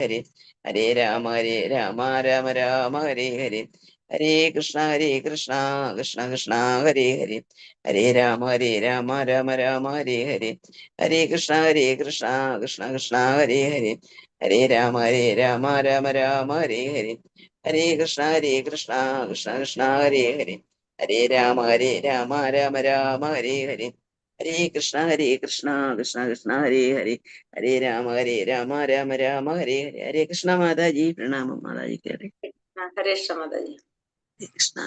ഹരി ഹരേ രാമ രാമ രാമ ഹരേ ഹരേ ഹരേ കൃഷ്ണ കൃഷ്ണ കൃഷ്ണ ഹരേ ഹരേ ഹരേ രാമ രാമ ഹരേ ഹരേ ഹരേ കൃഷ്ണ കൃഷ്ണ കൃഷ്ണ ഹരേ ഹരേ ഹരേ രാമ രാമ ഹരേ ഹരേ ഹരേ കൃഷ്ണ കൃഷ്ണ കൃഷ്ണ ഹരേ ഹരേ ഹരേ രാമ രാമ ഹരേ ഹരേ ഹരേ കൃഷ്ണ കൃഷ്ണ കൃഷ്ണ ഹരേ ഹരേ ഹരേ രാമ രാമ ഹരേ ഹരേ ഹരേ കൃഷ്ണ മാതാജി പ്രണാമം മാതാജിക്ക് ഹരേ ഹരേ കൃഷ്ണ മാതാജി. ഹരേ കൃഷ്ണ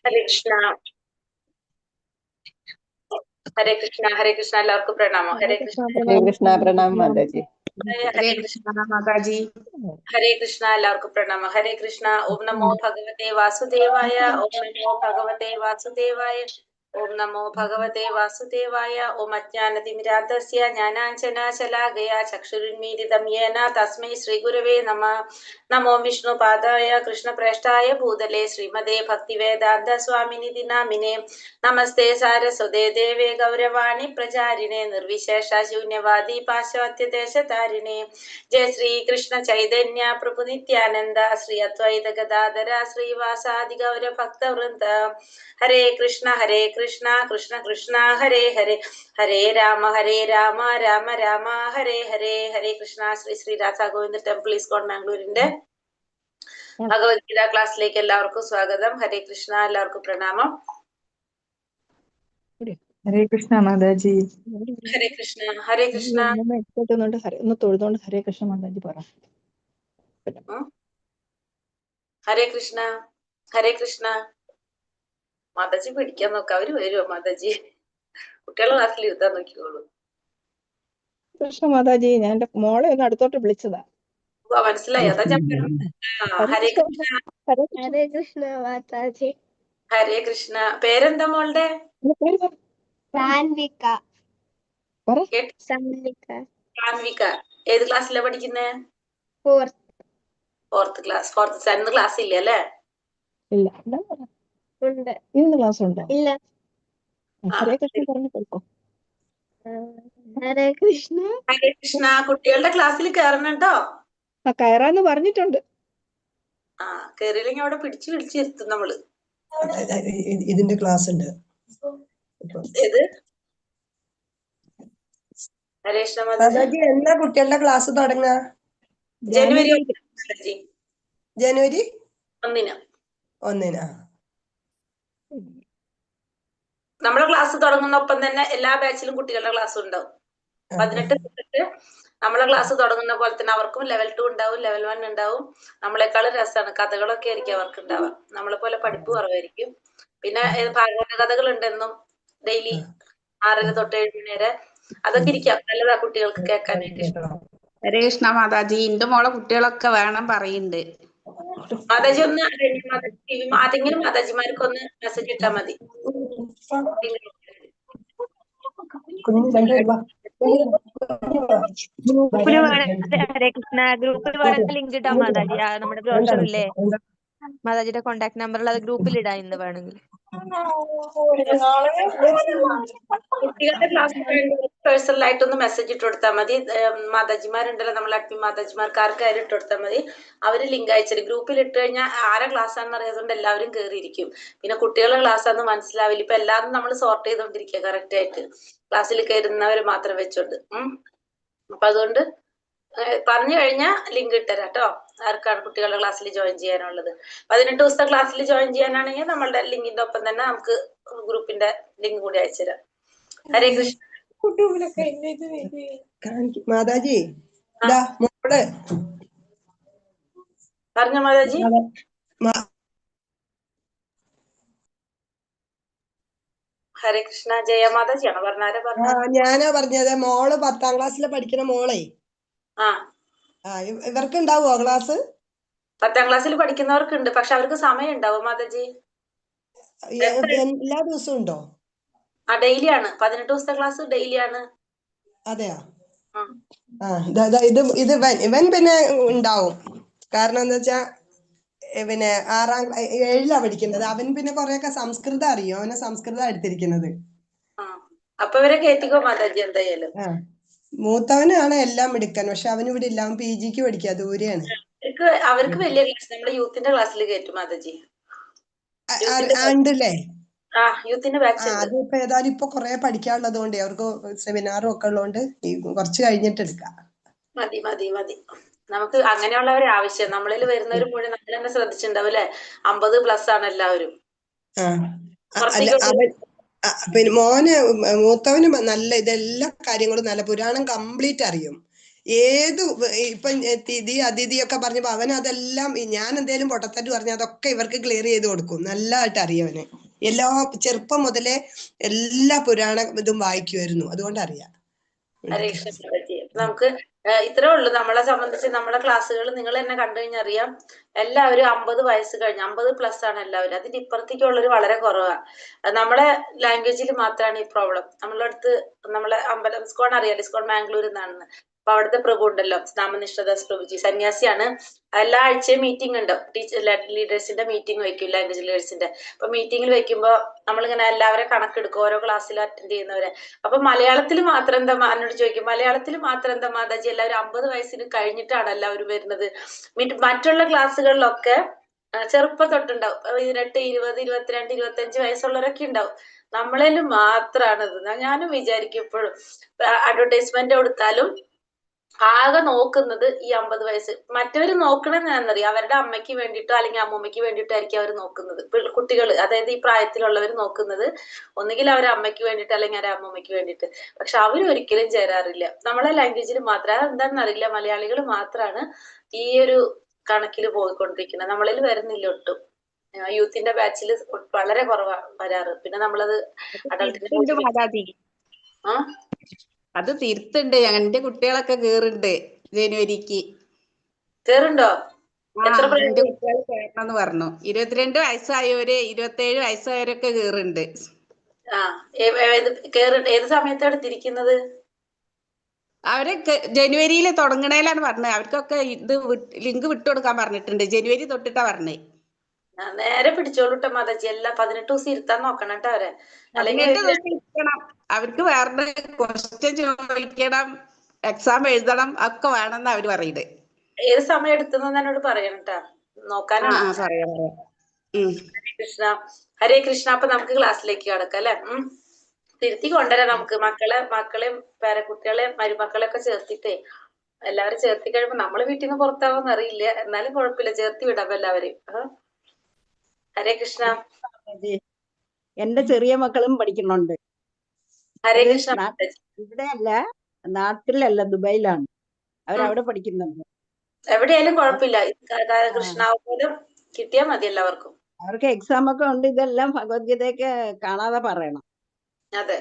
ഹരേ കൃഷ്ണ ഹരേ കൃഷ്ണ ഹരേ കൃഷ്ണ എല്ലാവർക്കും പ്രണാമം. ഹരേ കൃഷ്ണ പ്രണാമം മാതാജി. ഹരേ കൃഷ്ണ മാതാജി. ഹരേ കൃഷ്ണ എല്ലാവർക്കും പ്രണാമം. ഹരേ കൃഷ്ണ. ഓം നമോ ഭഗവതേ വാസുദേവായ. ഓം നമോ ഭഗവതേ വാസുദേവായ. ഓം നമോ ഭഗവതേ വാസുദേവായ. ഓം അജ്ഞാനതിമിരാന്ധസ്യ ജ്ഞാനാഞ്ജനശലാകയ ചക്ഷുരുന്മീലിതം യേന തസ്മൈ ശ്രീഗുരവേ നമഃ. നമോ വിഷ്ണുപാദായ കൃഷ്ണപ്രേഷ്ഠായ ഭൂതലേ ശ്രീമതേ ഭക്തിവേദാന്ത സ്വാമിനിധി നാമിനേ. നമസ്തേ സാരസ്വതേ ദേവേ ഗൗരവാണി പ്രചാരിണേ നിർവിശേഷ ശൂന്യവാദി പാശ്ചാത്യദേശതാരിണേ. ജയ ശ്രീ കൃഷ്ണ ചൈതന്യ പ്രഭു നിത്യാനന്ദ ശ്രീ അദ്വൈത ഗദാധര ശ്രീവാസാദി ഗൗര ഭക്തവൃന്ദ. ഹരേ കൃഷ്ണ കൃഷ്ണ കൃഷ്ണ ഹരേ ഹരേ ഹരേ രാമ രാമ രാമ ഹരേ ഹരേ. ഹരേ കൃഷ്ണ. ശ്രീ ശ്രീ രാധാ ഗോവിന്ദ ടെമ്പിൾ ഈസ്കോൺ മാംഗ്ലൂരിന്റെ ഭഗവത്ഗീത ക്ലാസ്സിലേക്ക് എല്ലാവർക്കും സ്വാഗതം. ഹരേ കൃഷ്ണ. എല്ലാവർക്കും പ്രണാമം. ഹരേ കൃഷ്ണ മാതാജി. ഹരേ കൃഷ്ണ ഹരേ കൃഷ്ണ ഒന്ന് തൊഴുതോണ്ട് ഹരേ കൃഷ്ണ മാതാജി പറ. ഹരേ കൃഷ്ണ കൃഷ്ണ. മാതാജി പിടിക്കാൻ നോക്കാം. അവര് വരുമോ മാതാജി? കുട്ടികളെ ക്ലാസ്സിൽ ഇരുത്താൻ നോക്കിക്കോളൂ. കൃഷ്ണ മാതാജി, ഞാൻ എന്റെ മോളെ ഒന്ന് അടുത്തോട്ട് വിളിച്ചതാ. മനസ്സിലായി. അതാ ഞാൻ പറഞ്ഞത്. ഹരേ കൃഷ്ണ മാതാജി. ഹരേ കൃഷ്ണ. പേരെന്താ മോളുടെ? സാൻവിക. സാൻവിക. ഏത് ക്ലാസ്സിലാ പഠിക്കുന്നേ? Fourth class. ഇന്ന് ക്ലാസ് ഇല്ല അല്ലേ? ഇല്ല. ഇന്ന് ക്ലാസ് ഉണ്ടോ? ഇല്ല. ഹരേ കൃഷ്ണ പറഞ്ഞു കൊടുക്കോ. ഹരേ കൃഷ്ണ. ഹരേ കൃഷ്ണ. കുട്ടികളുടെ ക്ലാസ്സിൽ കയറണട്ടോ. കയറാന്ന് പറഞ്ഞിട്ടുണ്ട്. കേറിയില്ലെങ്കിൽ അവിടെ പിടിച്ചിരുത്തും നമ്മള്. ഇതിന്റെ ക്ലാസ് ഉണ്ട്. ഏത്? ഹരേ കൃഷ്ണ മാതാജി. എന്നാ കുട്ടികളുടെ ക്ലാസ് തുടങ്ങുക? ജനുവരി 1. നമ്മുടെ ക്ലാസ് തുടങ്ങുന്നൊപ്പം തന്നെ എല്ലാ ബാച്ചിലും കുട്ടികളുടെ ക്ലാസ് ഉണ്ടാവും. 18 തൊട്ടിട്ട് നമ്മളെ ക്ലാസ് തുടങ്ങുന്ന പോലെ തന്നെ അവർക്കും ലെവൽ 2 ഉണ്ടാവും, ലെവൽ 1 ഉണ്ടാവും. നമ്മളെക്കാളും രസമാണ്. കഥകളൊക്കെ ആയിരിക്കും അവർക്ക് ഉണ്ടാവുക. നമ്മളെ പോലെ പഠിപ്പ് കുറവായിരിക്കും. പിന്നെ ഭാഗവത കഥകൾ ഉണ്ടെന്നും ഡെയിലി 6:30 തൊട്ട് 7 മണി വരെ. അതൊക്കെ ഇരിക്കാം. നല്ലതാ കുട്ടികൾക്ക് കേൾക്കാനായിട്ട്. ഹരേ കൃഷ്ണ മാതാജി. എന്റെ മോളെ കുട്ടികളൊക്കെ വേണം പറയുന്നുണ്ട്. മാതാജി ഒന്ന് ആരെങ്കിലും മാതാജിമാർക്കൊന്ന് മെസ്സേജ് ഇട്ടാ മതി. ഹരേ കൃഷ്ണ. ഗ്രൂപ്പിൽ വേണമെങ്കിൽ ലിങ്ക് ഇടാം മാതാജി. നമ്മുടെ ബ്രോഷർ ഇല്ലേ, മാതാജിയുടെ കോണ്ടാക്ട് നമ്പറിൽ അത് ഗ്രൂപ്പിൽ ഇടാം ഇന്ന് വേണമെങ്കിൽ. കുട്ടികളുടെ ക്ലാസ് പേഴ്സണലായിട്ടൊന്ന് മെസ്സേജ് ഇട്ട് കൊടുത്താൽ മതി. മാതാജിമാരുണ്ടല്ലോ, നമ്മൾ അഡ്മിൻ മാതാജിമാർക്ക് ആർക്കാരും ഇട്ട് കൊടുത്താൽ മതി. അവര് ലിങ്ക് അയച്ചിട്ട് ഗ്രൂപ്പിൽ ഇട്ട് കഴിഞ്ഞാൽ ആരെ ക്ലാസ് ആണെന്ന് അറിയാതുകൊണ്ട് എല്ലാവരും കയറിയിരിക്കും. പിന്നെ കുട്ടികളുടെ ക്ലാസ് ആണെന്ന് മനസ്സിലാവില്ല. ഇപ്പൊ എല്ലാവരും നമ്മൾ സോർട്ട് ചെയ്തോണ്ടിരിക്കുക കറക്റ്റ് ആയിട്ട്. ക്ലാസ്സിൽ കയറുന്നവർ മാത്രം വെച്ചോണ്ട്. അപ്പൊ അതുകൊണ്ട് പറഞ്ഞു കഴിഞ്ഞാൽ ലിങ്ക് ഇട്ടുതരാം കേട്ടോ. ആർക്കാണ് കുട്ടികളുടെ ക്ലാസ്സിൽ ജോയിൻ ചെയ്യാനുള്ളത്. 18 ദിവസത്തെ ക്ലാസ്സിൽ ജോയിൻ ചെയ്യാനാണെങ്കിൽ നമ്മളുടെ ലിങ്കിന്റെ ഒപ്പം തന്നെ നമുക്ക് ഗ്രൂപ്പിന്റെ ലിങ്ക് കൂടി അയച്ചുതരാം. ഹരേ കൃഷ്ണ. മാതാജി പറഞ്ഞ മാതാജി. ഹരേ കൃഷ്ണ. ജയ മാതാജിയാണോ പറഞ്ഞാരെ പറഞ്ഞ? ഞാനാ പറഞ്ഞത്. മോള് 10ാം ക്ലാസ്സിൽ പഠിക്കുന്ന മോളെ. ഇവർക്ക് ഉണ്ടാവോ ക്ലാസ്? 10ാം ക്ലാസ്സിൽ പഠിക്കുന്നവർക്കുണ്ട്. പക്ഷെ അവർക്ക് സമയം ഉണ്ടാവും മാതാജി? എല്ലാ ദിവസവും ഉണ്ടോ? ഡെയിലി ആണ്. 18 ദിവസത്തെ ക്ലാസ് ഡെയിലി ആണ്. അതെയാ? ഉം. ഇത് ഇവൻ പിന്നെ ഉണ്ടാവും. കാരണം എന്താ വെച്ചാ പിന്നെ 7ാ പഠിക്കുന്നത്. അവൻ പിന്നെ കൊറേയൊക്കെ സംസ്കൃതം അറിയും. അവനെ സംസ്കൃതം എടുത്തിരിക്കുന്നത്. അപ്പൊ ഇവരെ കേറ്റിക്കോ മാതാജി എന്തായാലും. മൂത്തവനാണ് എല്ലാം എടുക്കാൻ. പക്ഷെ അവന് ഇവിടെ ഇല്ല. അവൻ PGക്ക് പഠിക്കുക, ദൂരെയാണ്. അവർക്ക് വലിയ ക്ലാസ് നമ്മുടെ യൂത്തിന്റെ ക്ലാസ്സിൽ കയറ്റും മാതാജി. ഉണ്ടല്ലേ? യൂത്തിന്റെ ബാച്ച് ഉണ്ട്. അതിപ്പോ ഏതായാലും ഇപ്പൊ കൊറേ പഠിക്കാനുള്ളത് കൊണ്ട് അവർക്ക് സെമിനാറും ഒക്കെ ഉള്ളതുകൊണ്ട് കുറച്ച് കഴിഞ്ഞിട്ട് എടുക്കാം. മതി മതി മതി. നമുക്ക് അങ്ങനെയുള്ളവരെ ആവശ്യം. നമ്മളിൽ വരുന്നവർ മുഴുവൻ നമ്മൾ തന്നെ ശ്രദ്ധിച്ചിട്ടുണ്ടാവും അല്ലെ. 50+ ആണ് എല്ലാവരും. പിന്നെ മൂത്തവന് നല്ല ഇതെല്ലാ കാര്യങ്ങളും നല്ല പുരാണം കംപ്ലീറ്റ് അറിയും. ഏത് ഇപ്പൊ തിഥി അതിഥി ഒക്കെ പറഞ്ഞപ്പോ അവൻ അതെല്ലാം ഞാൻ എന്തേലും പൊട്ടത്തറ്റ് പറഞ്ഞാൽ അതൊക്കെ ഇവർക്ക് ക്ലിയർ ചെയ്ത് കൊടുക്കും. നല്ലതായിട്ട് അറിയവന്. എല്ലാ ചെറുപ്പം മുതലേ എല്ലാ പുരാണ ഇതും വായിക്കുമായിരുന്നു. അതുകൊണ്ട് അറിയാം. നമുക്ക് ഇത്രേ ഉള്ളൂ. നമ്മളെ സംബന്ധിച്ച് നമ്മളെ ക്ലാസ്സുകൾ നിങ്ങൾ തന്നെ കണ്ടു കഴിഞ്ഞാൽ അറിയാം. എല്ലാവരും 50 വയസ്സ് കഴിഞ്ഞ് 50+ ആണ് എല്ലാവരും. അതിന്റെ ഇപ്പുറത്തേക്കുള്ളവർ വളരെ കുറവാണ്. നമ്മളെ ലാംഗ്വേജിൽ മാത്രമാണ് ഈ പ്രോബ്ലം. നമ്മളെ അടുത്ത് നമ്മളെ അമ്പലം ഇസ്കോൺ അറിയാം. ഇസ്കോൺ ബാംഗ്ലൂരിൽ നിന്നാണെന്ന്. അപ്പൊ അവിടുത്തെ പ്രഭു ഉണ്ടല്ലോ, നാമനിഷ്ഠദാസ് പ്രഭുജി, സന്യാസിയാണ്. എല്ലാ ആഴ്ചയും മീറ്റിംഗ് ഉണ്ട്. ലീഡേഴ്സിന്റെ മീറ്റിംഗ് വെക്കും, ലാംഗ്വേജ് ലീഡേഴ്സിന്റെ. അപ്പൊ മീറ്റിംഗിൽ വെക്കുമ്പോ നമ്മളിങ്ങനെ എല്ലാവരും കണക്കെടുക്കും, ഓരോ ക്ലാസ്സിൽ അറ്റൻഡ് ചെയ്യുന്നവരെ. അപ്പൊ മലയാളത്തിൽ മാത്രം എന്താ എന്നോട് ചോദിക്കും, മലയാളത്തിൽ മാത്രം എന്താ മാതാജി എല്ലാവരും 50 വയസ്സിന് കഴിഞ്ഞിട്ടാണ് എല്ലാവരും വരുന്നത്? മറ്റുള്ള ക്ലാസ്സുകളിലൊക്കെ ചെറുപ്പം തൊട്ടുണ്ടാവും. 18, 20, 22, 25 വയസ്സുള്ളവരൊക്കെ ഉണ്ടാവും. നമ്മളേല് മാത്രാണിത്. ഞാനും വിചാരിക്കും എപ്പോഴും. അഡ്വർടൈസ്മെന്റ് കൊടുത്താലും ആകെ നോക്കുന്നത് ഈ 50 വയസ്സ്. മറ്റവര് നോക്കണെന്ന് എന്നറിയാം, അവരുടെ അമ്മയ്ക്ക് വേണ്ടിയിട്ടോ അല്ലെങ്കിൽ അമ്മൂമ്മയ്ക്ക് വേണ്ടിയിട്ടോ ആയിരിക്കും അവർ നോക്കുന്നത്. കുട്ടികൾ, അതായത് ഈ പ്രായത്തിലുള്ളവർ നോക്കുന്നത് ഒന്നുകിൽ അവരുടെ അമ്മയ്ക്ക് വേണ്ടിയിട്ട് അല്ലെങ്കിൽ അവരുടെ അമ്മൂമ്മയ്ക്ക് വേണ്ടിയിട്ട്. പക്ഷെ അവരൊരിക്കലും ചേരാറില്ല. നമ്മളെ ലാംഗ്വേജിൽ മാത്രം. അതെന്താണെന്ന് അറിയില്ല, മലയാളികൾ മാത്രമാണ് ഈ ഒരു കണക്കിൽ പോയിക്കൊണ്ടിരിക്കുന്നത്. നമ്മളിൽ വരുന്നില്ല ഒട്ടും. യൂത്തിന്റെ ബാച്ചിൽ വളരെ കുറവാ വരാറ്. പിന്നെ നമ്മളത് തിരുത്തുണ്ട് മാതാജി. അത് തിരുത്തുണ്ട്. എന്റെ കുട്ടികളൊക്കെ കേറുണ്ട് ജനുവരിക്ക്. കേറുണ്ടോ? എന്റെ കുട്ടികൾ കേറണമെന്ന് പറഞ്ഞു. 22 വയസ്സായവര് 27 വയസ്സായവരൊക്കെ കേറുണ്ട്. ഏത് സമയത്താണ് തിരിക്കുന്നത്? അവര് ജനുവരിയിൽ തുടങ്ങണേലാണ് പറഞ്ഞത്. അവർക്കൊക്കെ ഇത് ലിങ്ക് വിട്ടുകൊടുക്കാൻ പറഞ്ഞിട്ടുണ്ട്. ജനുവരി തൊട്ടിട്ടാ പറഞ്ഞേ. നേരെ പിടിച്ചോളൂട്ടോ മാതാജി. എല്ലാം 18 ദിവസം ഇരുത്താൻ നോക്കണം കേട്ടോ അവരെ. 18 ദിവസം ഇരിക്കണം. അവർക്ക് വേറെ ക്വസ്റ്റ്യൻ ചോദിക്കണം, എക്സാം എഴുതണം, ഒക്കെ വേണമെന്ന് അവര് പറയുന്നത്. ഏത് സമയം എടുത്തെന്ന് എന്നോട് പറയണം കേട്ടാ, നോക്കാനാണ്. ഹരേ കൃഷ്ണ, ഹരേ കൃഷ്ണ. അപ്പൊ നമുക്ക് ക്ലാസ്സിലേക്ക് കടക്കാം അല്ലെ. തിരുത്തി കൊണ്ടുവരാം നമുക്ക്. മക്കളെയും പേരക്കുട്ടികളെയും മരുമക്കളെ ഒക്കെ ചേർത്തിട്ടേ, എല്ലാവരും ചേർത്തി കഴിയുമ്പോ നമ്മള് വീട്ടിൽ നിന്ന് പുറത്താവോന്ന് അറിയില്ല. എന്നാലും കുഴപ്പമില്ല, ചേർത്തി വിടാം എല്ലാവരെയും. ഹരേ കൃഷ്ണ. എന്റെ ചെറിയ മക്കളും പഠിക്കുന്നുണ്ട്. ഹരേ കൃഷ്ണ. ഇവിടെ അല്ല, നാട്ടിലല്ല, ദുബായിലാണ്. അവരവിടെ പഠിക്കുന്നുണ്ട്. എവിടെയായാലും കുഴപ്പമില്ല. കൃഷ്ണ പോലും കിട്ടിയാൽ മതി എല്ലാവർക്കും. അവർക്ക് എക്സാം ഒക്കെ ഉണ്ട്. ഇതെല്ലാം ഭഗവത്ഗീതയൊക്കെ കാണാതെ പറയണം. അതെ,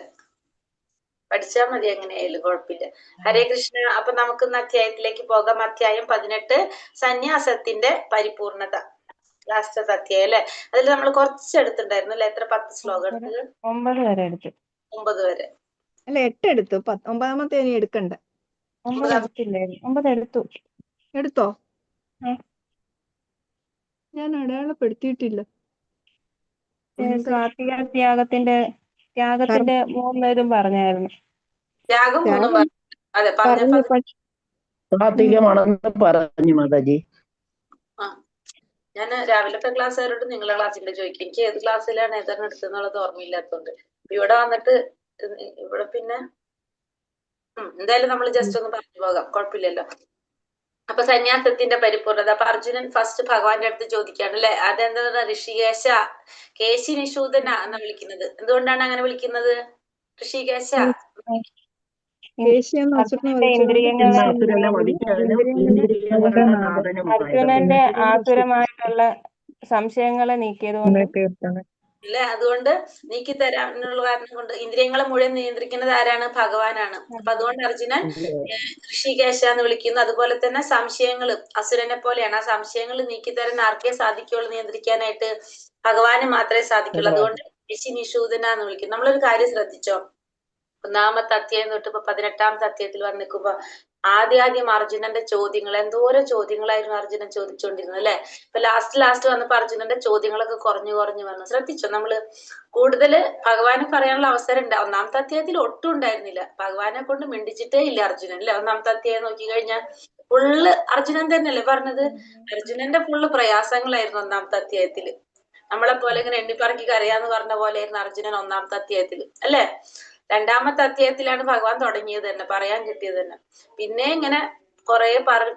പഠിച്ചാൽ മതി. എങ്ങനെയായാലും കുഴപ്പമില്ല. ഹരേ കൃഷ്ണ. അപ്പൊ നമുക്ക് ഇന്ന് അധ്യായത്തിലേക്ക് പോകാം. അധ്യായം 18, സന്യാസത്തിന്റെ പരിപൂർണത. ലാസ്റ്റത്തെ അധ്യായം അല്ലെ. അതിൽ നമ്മൾ കുറച്ച് എടുത്തിട്ടുണ്ടായിരുന്നു അല്ലെ. എത്ര 10 ശ്ലോകം എടുത്തത്? 9 വരെ എടുത്തു. 9 വരെ അല്ല, 8 എടുത്തു. 9ാമത്തെ ഇനി എടുക്കണ്ട. 9 എടുത്തു. എടുത്തോ? ഞാൻ അടയാളപ്പെടുത്തിയിട്ടില്ല. ത്യാഗത്തിന്റെ 3 ഇതും പറഞ്ഞായിരുന്നു. ത്യാഗം 3 അതെ സാത്വികമാണെന്ന് പറഞ്ഞു മാതാജി. ഞാൻ രാവിലത്തെ ക്ലാസ്സുകാരോട് നിങ്ങളെ ക്ലാസ്സിന്റെ ചോദിക്കും. എനിക്ക് ഏത് ക്ലാസ്സിലാണ് ഏതാണ് എടുത്തെന്നുള്ളത് ഓർമ്മയില്ലാത്തതുകൊണ്ട്. ഇവിടെ വന്നിട്ട് ഇവിടെ പിന്നെ എന്തായാലും നമ്മൾ ജസ്റ്റ് ഒന്ന് പറഞ്ഞു പോകാം, കുഴപ്പമില്ലല്ലോ. അപ്പൊ സന്യാസത്തിന്റെ പരിപൂർണത. അപ്പൊ അർജുനൻ ഫസ്റ്റ് ഭഗവാന്റെ അടുത്ത് ചോദിക്കാണ് അല്ലെ. അതെന്താ ഋഷികേശ, കേശി നിഷൂദന എന്ന് വിളിക്കുന്നത്. എന്തുകൊണ്ടാണ് അങ്ങനെ വിളിക്കുന്നത്? ഋഷികേശ. അർജുനന്റെ ആസുരമായിട്ടുള്ള സംശയങ്ങളെ നീക്കിയത് അല്ലെ. അതുകൊണ്ട് നീക്കി തരാനുള്ള കാരണം കൊണ്ട് ഇന്ദ്രിയങ്ങളെ മുഴുവൻ നിയന്ത്രിക്കുന്നത് ആരാണ്? ഭഗവാനാണ്. അപ്പൊ അതുകൊണ്ട് അർജുനൻ ഋഷികേശ എന്ന് വിളിക്കുന്നു. അതുപോലെ തന്നെ സംശയങ്ങള് അസുരനെ പോലെയാണ്. ആ സംശയങ്ങൾ നീക്കി തരാൻ ആർക്കേ സാധിക്കുള്ളൂ? നിയന്ത്രിക്കാനായിട്ട് ഭഗവാന് മാത്രമേ സാധിക്കുള്ളൂ. അതുകൊണ്ട് ഋഷി നിഷൂദന എന്ന് വിളിക്കും. നമ്മളൊരു കാര്യം ശ്രദ്ധിച്ചോ, ഒന്നാമത്തെ അധ്യായം തൊട്ട് ഇപ്പൊ 18ാമത്തെ അധ്യായത്തിൽ വന്ന് നിൽക്കുമ്പോ ആദ്യം അർജുനന്റെ ചോദ്യങ്ങൾ, എന്തോരം ചോദ്യങ്ങളായിരുന്നു അർജുനൻ ചോദിച്ചുകൊണ്ടിരുന്നത് അല്ലെ. ഇപ്പൊ ലാസ്റ്റ് വന്നപ്പോ അർജുനന്റെ ചോദ്യങ്ങളൊക്കെ കുറഞ്ഞു വന്നു. ശ്രദ്ധിച്ചോ നമ്മള്? കൂടുതൽ ഭഗവാന് പറയാനുള്ള അവസരം ഉണ്ട്. ഒന്നാമത്തെ അധ്യായത്തിൽ ഒട്ടും ഉണ്ടായിരുന്നില്ല. ഭഗവാനെ കൊണ്ട് മിണ്ടിച്ചിട്ടേ ഇല്ല അർജുനൻ അല്ലെ. ഒന്നാമത്തെ അധ്യായം നോക്കി കഴിഞ്ഞാൽ ഫുള്ള് അർജുനൻ തന്നെയല്ലേ പറഞ്ഞത്. അർജുനന്റെ ഫുള്ള് പ്രയാസങ്ങളായിരുന്നു ഒന്നാമത്തെ അധ്യായത്തില്. നമ്മളെ പോലെ ഇങ്ങനെ എണ്ണിപ്പറക്കി കരയാന്ന് പറഞ്ഞ പോലെയായിരുന്നു അർജുനൻ ഒന്നാമത്തെ അധ്യായത്തില് അല്ലെ. രണ്ടാമത്തെ അധ്യായത്തിലാണ് ഭഗവാൻ തുടങ്ങിയത് തന്നെ, പറയാൻ കിട്ടിയത് തന്നെ. പിന്നെ ഇങ്ങനെ കുറെ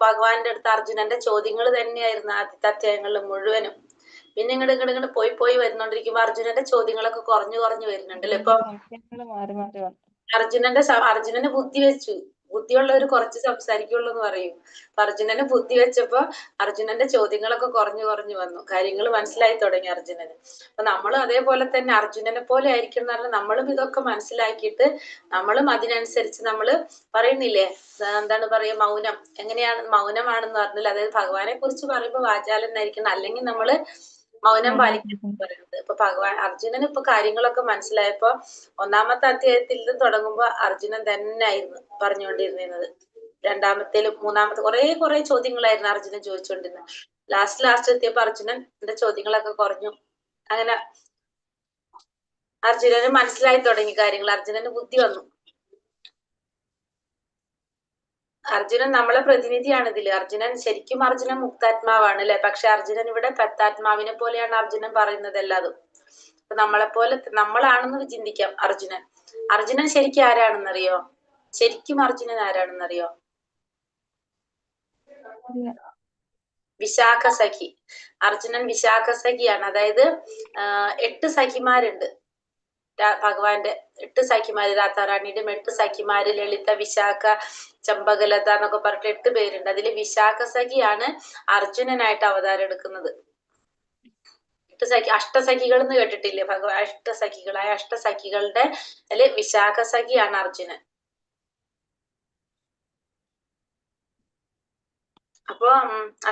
ഭഗവാന്റെ അടുത്ത് അർജുനന്റെ ചോദ്യങ്ങൾ തന്നെയായിരുന്നു ആദ്യത്തെ അധ്യായങ്ങളിൽ മുഴുവനും. പിന്നെ ഇങ്ങോട്ട് പോയി വരുന്നോണ്ടിരിക്കുമ്പോ അർജുനന്റെ ചോദ്യങ്ങളൊക്കെ കുറഞ്ഞു വരുന്നുണ്ടല്ലോ. ഇപ്പൊ അർജുനന് ബുദ്ധി വെച്ചു. ബുദ്ധിയുള്ളവർ കുറച്ച് സംസാരിക്കുള്ളൂ എന്ന് പറയും. അപ്പൊ അർജുനന് ബുദ്ധി വെച്ചപ്പോ അർജുനന്റെ ചോദ്യങ്ങളൊക്കെ കുറഞ്ഞു വന്നു. കാര്യങ്ങൾ മനസ്സിലായി തുടങ്ങി അർജുനന്. അപ്പൊ നമ്മളും അതേപോലെ തന്നെ അർജുനനെ പോലെ ആയിരിക്കും എന്ന് പറഞ്ഞാൽ നമ്മളും ഇതൊക്കെ മനസ്സിലാക്കിയിട്ട് നമ്മളും അതിനനുസരിച്ച് നമ്മള് പറയുന്നില്ലേ, എന്താണ് പറയാ, മൗനം. എങ്ങനെയാണ് മൗനമാണെന്ന് പറഞ്ഞാൽ, അതായത് ഭഗവാനെ കുറിച്ച് പറയുമ്പോൾ വാചാലനായിരിക്കണം, അല്ലെങ്കിൽ നമ്മള് മൗനം പാലിക്കണം പറയുന്നത്. ഇപ്പൊ അർജുനന് ഇപ്പൊ കാര്യങ്ങളൊക്കെ മനസ്സിലായപ്പോ ഒന്നാമത്തെ അധ്യായത്തിൽ നിന്ന് തുടങ്ങുമ്പോ അർജുനൻ തന്നെ ആയിരുന്നു പറഞ്ഞുകൊണ്ടിരുന്നത്. രണ്ടാമത്തേലും മൂന്നാമത്തെ കുറെ ചോദ്യങ്ങളായിരുന്നു അർജുനൻ ചോദിച്ചുകൊണ്ടിരുന്നത്. ലാസ്റ്റ് എത്തിയപ്പോ അർജുനന്റെ ചോദ്യങ്ങളൊക്കെ കുറഞ്ഞു. അങ്ങനെ അർജുനന് മനസ്സിലായി തുടങ്ങി കാര്യങ്ങൾ. അർജുനന് ബുദ്ധി വന്നു. അർജുനൻ നമ്മളെ പ്രതിനിധിയാണ് ഇതില്. അർജുനൻ മുക്താത്മാവാണ് അല്ലെ. പക്ഷെ അർജുനൻ ഇവിടെ തത്താത്മാവിനെ പോലെയാണ് അർജുനൻ പറയുന്നത് എല്ലാതും. അപ്പൊ നമ്മളാണെന്ന് ചിന്തിക്കാം. അർജുനൻ ശരിക്കും ആരാണെന്നറിയോ? ശരിക്കും അർജുനൻ ആരാണെന്നറിയോ? വിശാഖ സഖി. അർജുനൻ വിശാഖ സഖിയാണ്. അതായത് 8 സഖിമാരുണ്ട് ഭഗവാന്റെ. 8 സഖിമാര്, രാധാറാണിയുടെ 8 സഖിമാര്, ലളിത, വിശാഖ, ചമ്പകലത എന്നൊക്കെ പറഞ്ഞിട്ട് 8 പേരുണ്ട്. അതില് വിശാഖ സഖിയാണ് അർജുനനായിട്ട് അവതാരം എടുക്കുന്നത്. 8 അഷ്ടസഖികൾ എന്ന് കേട്ടിട്ടില്ലേ ഭഗവാൻ? അഷ്ടസഖികളായ അഷ്ടസഖികളുടെ അതില് വിശാഖ സഖിയാണ് അർജുനൻ. അപ്പൊ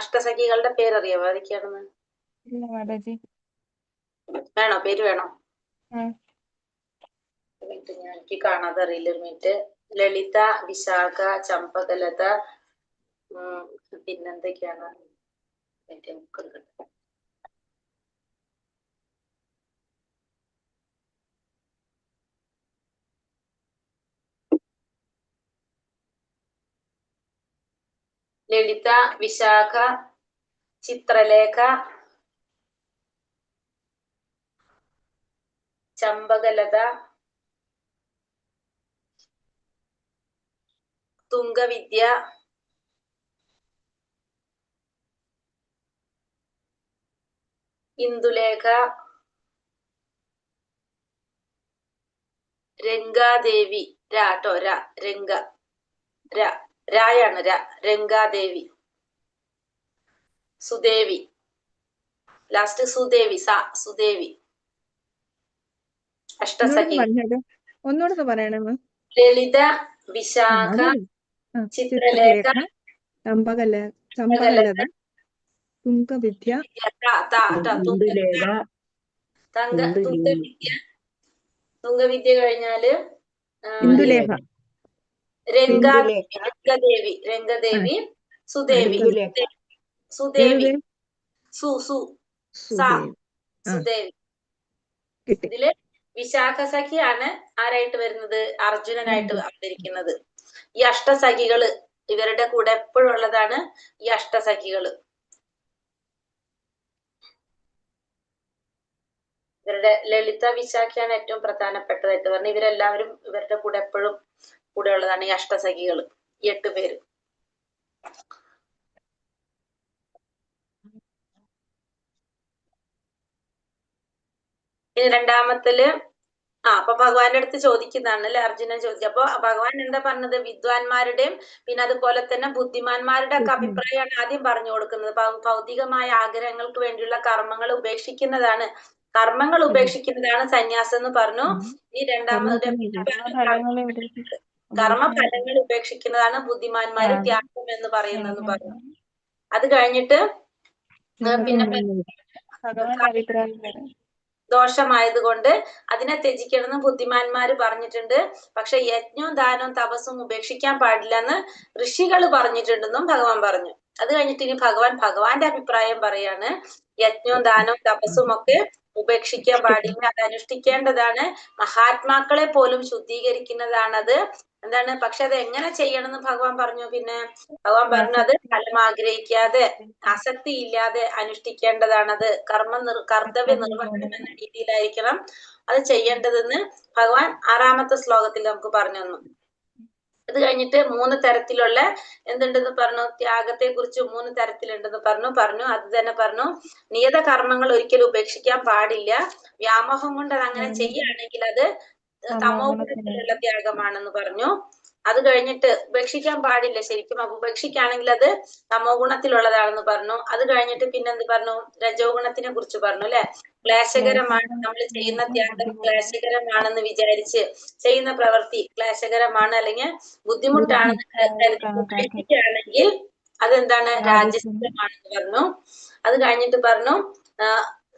അഷ്ടസഖികളുടെ പേരറിയാവോ ഏതൊക്കെയാണെന്ന്? വേണോ? പേര് വേണോ? എനിക്ക് കാണാതെ അറിയില്ല. ഒരു മിനിറ്റ്. ലളിത, വിശാഖ, ചമ്പകലത, പിന്നെന്തൊക്കെയാണ്? ലളിത, വിശാഖ, ചിത്രലേഖ, ചമ്പകലത, തുംഗവിദ്യ, ഇന്ദുലേഖ, രംഗാദേവി. രായാണ് രംഗാദേവി, സുദേവി, ലാസ്റ്റ് സുദേവി. അഷ്ടസഖി. ഒന്നുകൂടെ പറയണേ. ലളിത, വിശാഖ, ചിത്രലേഖ, ചമ്പകലത, തുംഗവിദ്യ, തുംഗവിദ്യ കഴിഞ്ഞാല് ഇന്ദുലേഖ, രംഗദേവി, സുദേവി. ഇതില് വിശാഖ സഖിയാണ് ആരായിട്ട് വരുന്നത്? അർജുനനായിട്ട് അവതരിക്കുന്നത്. ഈ അഷ്ടസഖികള് ഇവരുടെ കൂടെ എപ്പോഴും ഉള്ളതാണ് ഈ അഷ്ടസഖികള്. ഇവരുടെ ലളിത, വിശാഖയാണ് ഏറ്റവും പ്രധാനപ്പെട്ടതായിട്ട് പറഞ്ഞ. ഇവരെല്ലാവരും ഇവരുടെ കൂടെ എപ്പോഴും കൂടെ ഉള്ളതാണ് ഈ അഷ്ടസഖികള്, ഈ 8 പേര്. ഇനി രണ്ടാമത്തില് അപ്പൊ ഭഗവാന്റെ അടുത്ത് ചോദിക്കുന്നതാണ് അല്ലെ, അർജുനൻ ചോദിക്കുക. അപ്പൊ ഭഗവാൻ എന്താ പറഞ്ഞത്? വിദ്വാൻമാരുടെയും പിന്നെ അതുപോലെ തന്നെ ബുദ്ധിമാന്മാരുടെ ഒക്കെ അഭിപ്രായമാണ് ആദ്യം പറഞ്ഞു കൊടുക്കുന്നത്. ഭൗതികമായ ആഗ്രഹങ്ങൾക്ക് വേണ്ടിയുള്ള കർമ്മങ്ങൾ ഉപേക്ഷിക്കുന്നതാണ് സന്യാസം എന്ന് പറഞ്ഞു. ഈ രണ്ടാമത് കർമ്മഫലങ്ങൾ ഉപേക്ഷിക്കുന്നതാണ് ബുദ്ധിമാന്മാര് ത്യാഗം എന്ന് പറയുന്നെന്ന് പറഞ്ഞു. അത് കഴിഞ്ഞിട്ട് പിന്നെ ദോഷമായതുകൊണ്ട് അതിനെ ത്യജിക്കണമെന്ന് ബുദ്ധിമാന്മാര് പറഞ്ഞിട്ടുണ്ട്. പക്ഷെ യജ്ഞവും ദാനവും തപസ്സും ഉപേക്ഷിക്കാൻ പാടില്ലെന്ന് ഋഷികൾ പറഞ്ഞിട്ടുണ്ടെന്നും ഭഗവാൻ പറഞ്ഞു. അത് കഴിഞ്ഞിട്ട് ഇനി ഭഗവാന്റെ അഭിപ്രായം പറയാണ്. യജ്ഞവും ദാനവും തപസ്സും ഒക്കെ ഉപേക്ഷിക്കാൻ പാടില്ല, അത് അനുഷ്ഠിക്കേണ്ടതാണ്. മഹാത്മാക്കളെ പോലും ശുദ്ധീകരിക്കുന്നതാണത്. എന്താണ്, പക്ഷെ അത് എങ്ങനെ ചെയ്യണമെന്ന് ഭഗവാൻ പറഞ്ഞു. പിന്നെ ഭഗവാൻ പറഞ്ഞു അത് ഫലം ആഗ്രഹിക്കാതെ ആസക്തി ഇല്ലാതെ അനുഷ്ഠിക്കേണ്ടതാണത്. കർത്തവ്യ നിർവഹണം എന്ന രീതിയിലായിരിക്കണം അത് ചെയ്യേണ്ടതെന്ന് ഭഗവാൻ 6ാമത്തെ ശ്ലോകത്തിൽ നമുക്ക് പറഞ്ഞു തന്നു. അത് കഴിഞ്ഞിട്ട് 3 തരത്തിലുള്ള എന്തുണ്ടെന്ന് പറഞ്ഞു, ത്യാഗത്തെ കുറിച്ച് 3 തരത്തിലുണ്ടെന്ന് പറഞ്ഞു. അത് തന്നെ പറഞ്ഞു, നിയത കർമ്മങ്ങൾ ഒരിക്കലും ഉപേക്ഷിക്കാൻ പാടില്ല. വ്യാമോഹം കൊണ്ട് അത് അങ്ങനെ ചെയ്യുകയാണെങ്കിൽ അത് തമോ ഗുണത്തിലുള്ള ത്യാഗമാണെന്ന് പറഞ്ഞു. അത് കഴിഞ്ഞിട്ട് ഉപേക്ഷിക്കാൻ പാടില്ല, ശരിക്കും ഉപേക്ഷിക്കുകയാണെങ്കിൽ അത് തമോ ഗുണത്തിലുള്ളതാണെന്ന് പറഞ്ഞു. അത് കഴിഞ്ഞിട്ട് പിന്നെന്ത് പറഞ്ഞു, രജോ ഗുണത്തിനെ കുറിച്ച് പറഞ്ഞു അല്ലെ. ക്ലേശകരമാണ്, നമ്മൾ ചെയ്യുന്ന ത്യാഗം ക്ലേശകരമാണെന്ന് വിചാരിച്ച് ചെയ്യുന്ന പ്രവൃത്തി ക്ലേശകരമാണ് അല്ലെങ്കിൽ ബുദ്ധിമുട്ടാണെന്ന് കരുതി ഉപേക്ഷിക്കുകയാണെങ്കിൽ അതെന്താണ്, രാജസികമാണെന്ന് പറഞ്ഞു. അത് കഴിഞ്ഞിട്ട് പറഞ്ഞു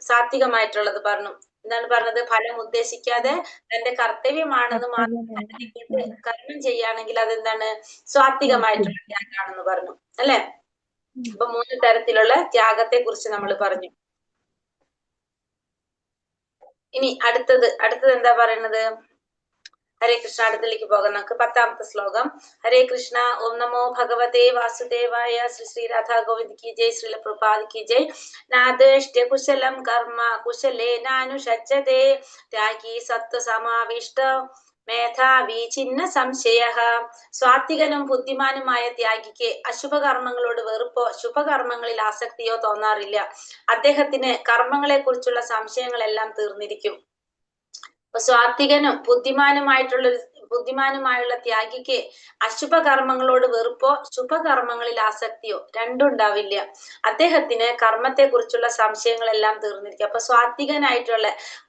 സാത്വികമായിട്ടുള്ളത് പറഞ്ഞു. എന്താണ് പറഞ്ഞത്, ഫലം ഉദ്ദേശിക്കാതെ തന്റെ കർത്തവ്യമാണെന്ന് മാത്രം കരുതിക്കൊണ്ട് കർമ്മം ചെയ്യുകയാണെങ്കിൽ അതെന്താണ്, സാത്വികമായിട്ടുള്ള ത്യാഗമാണെന്ന് പറഞ്ഞു അല്ലെ. അപ്പൊ 3 തരത്തിലുള്ള ത്യാഗത്തെ കുറിച്ച് നമ്മൾ പറഞ്ഞു. ഇനി അടുത്തത് എന്താ പറയുന്നത്, ഹരേ കൃഷ്ണ. അടുത്തിലേക്ക് പോകാം നമുക്ക്. 10ാമത്തെ ശ്ലോകം. ഹരേ കൃഷ്ണ. ഓം നമോ ഭഗവതേ വാസുദേവായ. ശ്രീ രാധാ ഗോവിന്ദ് കി ജയ്. ശ്രീല പ്രഭുപാദ് കി ജയ്. നാദേഷ്ട്യ കുശലം കർമ്മ കുശലേനാനുഷജ്ജതേ ത്യാഗി സത്വ സമാവിഷ്ട മേധാവി ചിഹ്ന സംശയ. സ്വാത്വികനും ബുദ്ധിമാനുമായ ത്യാഗിക്ക് അശുഭകർമ്മങ്ങളോട് വെറുപ്പോ ശുഭകർമ്മങ്ങളിൽ ആസക്തിയോ തോന്നാറില്ല. അദ്ദേഹത്തിന് കർമ്മങ്ങളെ കുറിച്ചുള്ള സംശയങ്ങളെല്ലാം തീർന്നിരിക്കും. സ്വാത്വികനും ബുദ്ധിമാനുമായുള്ള ത്യാഗിക്ക് അശുഭകർമ്മങ്ങളോട് വെറുപ്പോ ശുഭകർമ്മങ്ങളിൽ ആസക്തിയോ രണ്ടും ഉണ്ടാവില്ല. അദ്ദേഹത്തിന് കർമ്മത്തെ കുറിച്ചുള്ള സംശയങ്ങളെല്ലാം തീർന്നിരിക്കും. അപ്പൊ സ്വാത്വികനായിട്ടുള്ള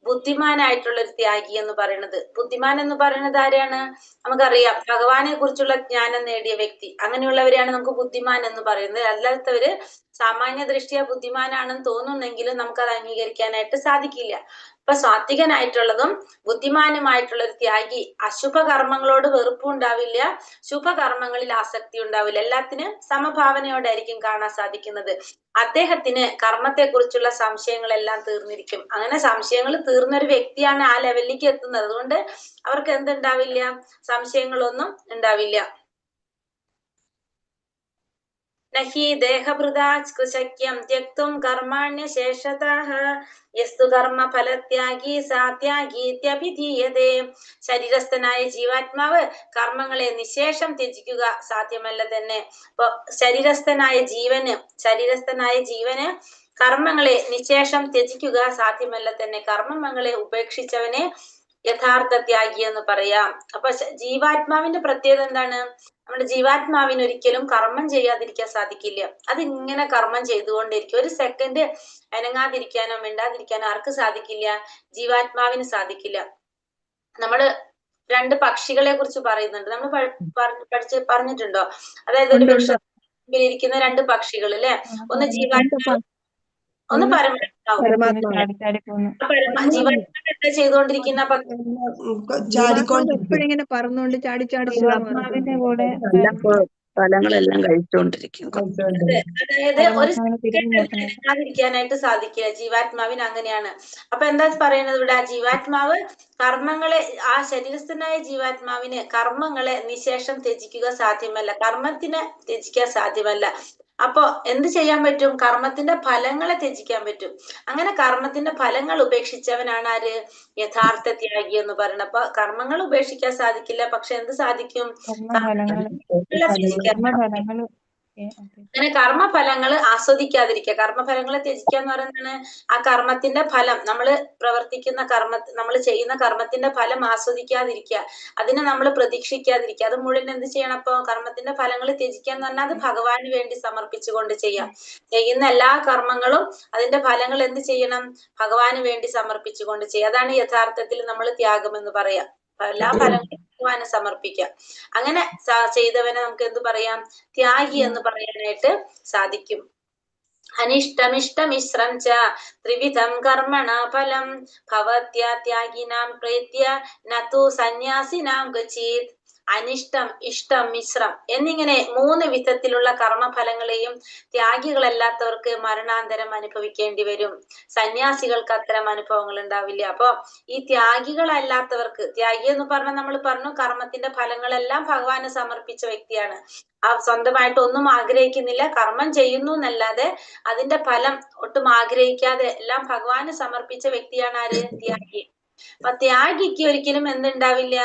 ബുദ്ധിമാനായിട്ടുള്ള ഒരു ത്യാഗി എന്ന് പറയുന്നത്, ബുദ്ധിമാൻ എന്ന് പറയുന്നത് ആരെയാണ്, നമുക്കറിയാം ഭഗവാനെ കുറിച്ചുള്ള ജ്ഞാനം നേടിയ വ്യക്തി. അങ്ങനെയുള്ളവരെയാണ് നമുക്ക് ബുദ്ധിമാൻ എന്ന് പറയുന്നത്. അല്ലാത്തവര് സാമാന്യ ദൃഷ്ടിയ ബുദ്ധിമാനാണെന്ന് തോന്നുന്നെങ്കിലും നമുക്കത് അംഗീകരിക്കാനായിട്ട് സാധിക്കില്ല. അപ്പൊ സാത്വികനായിട്ടുള്ളതും ബുദ്ധിമാനുമായിട്ടുള്ള ഒരു ത്യാഗി അശുഭകർമ്മങ്ങളോട് വെറുപ്പുണ്ടാവില്ല, ശുഭകർമ്മങ്ങളിൽ ആസക്തി ഉണ്ടാവില്ല. എല്ലാത്തിനും സമഭാവനയോടെ ആയിരിക്കും കാണാൻ സാധിക്കുന്നത്. അദ്ദേഹത്തിന് കർമ്മത്തെ കുറിച്ചുള്ള സംശയങ്ങളെല്ലാം തീർന്നിരിക്കും. അങ്ങനെ സംശയങ്ങൾ തീർന്നൊരു വ്യക്തിയാണ് ആ ലെവലിലേക്ക് എത്തുന്നത്. അതുകൊണ്ട് അവർക്ക് എന്തുണ്ടാവില്ല, സംശയങ്ങളൊന്നും ഉണ്ടാവില്ല. നഹി ദേഹഭൃതാ കൃശക്യം ത്യക്തും കർമാണ്യശേഷതഃ യസ്തു കർമ്മ ഫലത്യാഗി സാത്യാഗീത്യഭിധീയതേ. ശരീരസ്ഥനായ ജീവാത്മാവ് കർമ്മങ്ങളെ നിശേഷം ത്യജിക്കുക സാധ്യമല്ല തന്നെ. അപ്പൊ ശരീരസ്ഥനായ ജീവന് കർമ്മങ്ങളെ നിശേഷം ത്യജിക്കുക സാധ്യമല്ല തന്നെ. കർമ്മങ്ങളെ ഉപേക്ഷിച്ചവനെ യഥാർത്ഥ ത്യാഗി എന്ന് പറയാം. അപ്പൊ ജീവാത്മാവിന്റെ പ്രത്യേകത എന്താണ്, നമ്മുടെ ജീവാത്മാവിന് ഒരിക്കലും കർമ്മം ചെയ്യാതിരിക്കാൻ സാധിക്കില്ല. അതിങ്ങനെ കർമ്മം ചെയ്തുകൊണ്ടിരിക്കും. ഒരു സെക്കൻഡ് അനങ്ങാതിരിക്കാനോ മിണ്ടാതിരിക്കാനോ ആർക്ക് സാധിക്കില്ല, ജീവാത്മാവിന് സാധിക്കില്ല. നമ്മള് 2 പക്ഷികളെ കുറിച്ച് പറയുന്നുണ്ട്. നമ്മൾ പറഞ്ഞിട്ടുണ്ടോ, അതായത് ഒരു വൃക്ഷത്തിലിരിക്കുന്ന 2 പക്ഷികൾ അല്ലെ, ഒന്ന് ജീവാത്മാവ് ഒന്ന് പരമാത്മാവ്. ജീവാത്മാവ് എന്താ ചെയ്തുകൊണ്ടിരിക്കുന്ന, എപ്പോഴിങ്ങനെ പറന്നുകൊണ്ട് ചാടി ഫലങ്ങളെല്ലാം കഴിച്ചുകൊണ്ടിരിക്കും. അതായത് ഒരു അനങ്ങാതിരിക്കാനായിട്ട് സാധിക്കില്ല ജീവാത്മാവിന്. അങ്ങനെയാണ്. അപ്പൊ എന്താ പറയുന്നത് ഇവിടെ, ജീവാത്മാവ് കർമ്മങ്ങളെ, ആ ശരീരസ്ഥനായ ജീവാത്മാവിന് കർമ്മങ്ങളെ നിശേഷം ത്യജിക്കുക സാധ്യമല്ല, കർമ്മത്തിനെ ത്യജിക്കാൻ സാധ്യമല്ല. അപ്പൊ എന്ത് ചെയ്യാൻ പറ്റും, കർമ്മത്തിന്റെ ഫലങ്ങളെ ത്യജിക്കാൻ പറ്റും. അങ്ങനെ കർമ്മത്തിന്റെ ഫലങ്ങൾ ഉപേക്ഷിച്ചവനാണ് ആര്, യഥാർത്ഥ ത്യാഗി എന്ന് പറയുന്നത്. അപ്പൊ കർമ്മങ്ങൾ ഉപേക്ഷിക്കാൻ സാധിക്കില്ല, പക്ഷെ എന്ത് സാധിക്കും, അങ്ങനെ കർമ്മഫലങ്ങൾ ആസ്വദിക്കാതിരിക്കുക. കർമ്മഫലങ്ങളെ ത്യജിക്കുക എന്ന് പറയുന്നതാണ് ആ കർമ്മത്തിന്റെ ഫലം, നമ്മൾ പ്രവർത്തിക്കുന്ന നമ്മൾ ചെയ്യുന്ന കർമ്മത്തിന്റെ ഫലം ആസ്വദിക്കാതിരിക്കുക, അതിനെ നമ്മൾ പ്രതീക്ഷിക്കാതിരിക്കുക. അത് മുഴുവൻ എന്ത് ചെയ്യണം, അപ്പൊ കർമ്മത്തിന്റെ ഫലങ്ങൾ ത്യജിക്കുക എന്ന് പറഞ്ഞാൽ അത് ഭഗവാന് വേണ്ടി സമർപ്പിച്ചുകൊണ്ട് ചെയ്യാം. ചെയ്യുന്ന എല്ലാ കർമ്മങ്ങളും അതിന്റെ ഫലങ്ങൾ എന്ത് ചെയ്യണം, ഭഗവാന് വേണ്ടി സമർപ്പിച്ചുകൊണ്ട് ചെയ്യുക. അതാണ് യഥാർത്ഥത്തിൽ നമ്മൾ ത്യാഗം എന്ന് പറയാം. എല്ലാ ഫലങ്ങളും ഭഗവാന് സമർപ്പിക്കാം. അങ്ങനെ ചെയ്തവനെ നമുക്ക് എന്ത് പറയാം, ത്യാഗി എന്ന് പറയാനായിട്ട് സാധിക്കും. അനിഷ്ടമിഷ്ടമിശ്രം ച ത്രിവിധം കർമ്മണ ഫലം ഭവത്യാ ത്യാഗിനാം പ്രേത്യ നതു സന്യാസിനാം ഗച്ഛീത്. അനിഷ്ടം, ഇഷ്ടം, മിശ്രം എന്നിങ്ങനെ 3 വിധത്തിലുള്ള കർമ്മഫലങ്ങളെയും ത്യാഗികളല്ലാത്തവർക്ക് മരണാന്തരം അനുഭവിക്കേണ്ടി വരും. സന്യാസികൾക്ക് അത്തരം അനുഭവങ്ങൾ ഉണ്ടാവില്ല. അപ്പൊ ഈ ത്യാഗികളല്ലാത്തവർക്ക്, ത്യാഗി എന്ന് പറഞ്ഞാൽ നമ്മൾ പറഞ്ഞു കർമ്മത്തിന്റെ ഫലങ്ങളെല്ലാം ഭഗവാന് സമർപ്പിച്ച വ്യക്തിയാണ്. സ്വന്തമായിട്ട് ഒന്നും ആഗ്രഹിക്കുന്നില്ല, കർമ്മം ചെയ്യുന്നു എന്നല്ലാതെ അതിന്റെ ഫലം ഒട്ടും ആഗ്രഹിക്കാതെ എല്ലാം ഭഗവാന് സമർപ്പിച്ച വ്യക്തിയാണ് ആര്? ത്യാഗി. അപ്പൊ ത്യാഗിക്ക് ഒരിക്കലും എന്തുണ്ടാവില്ല?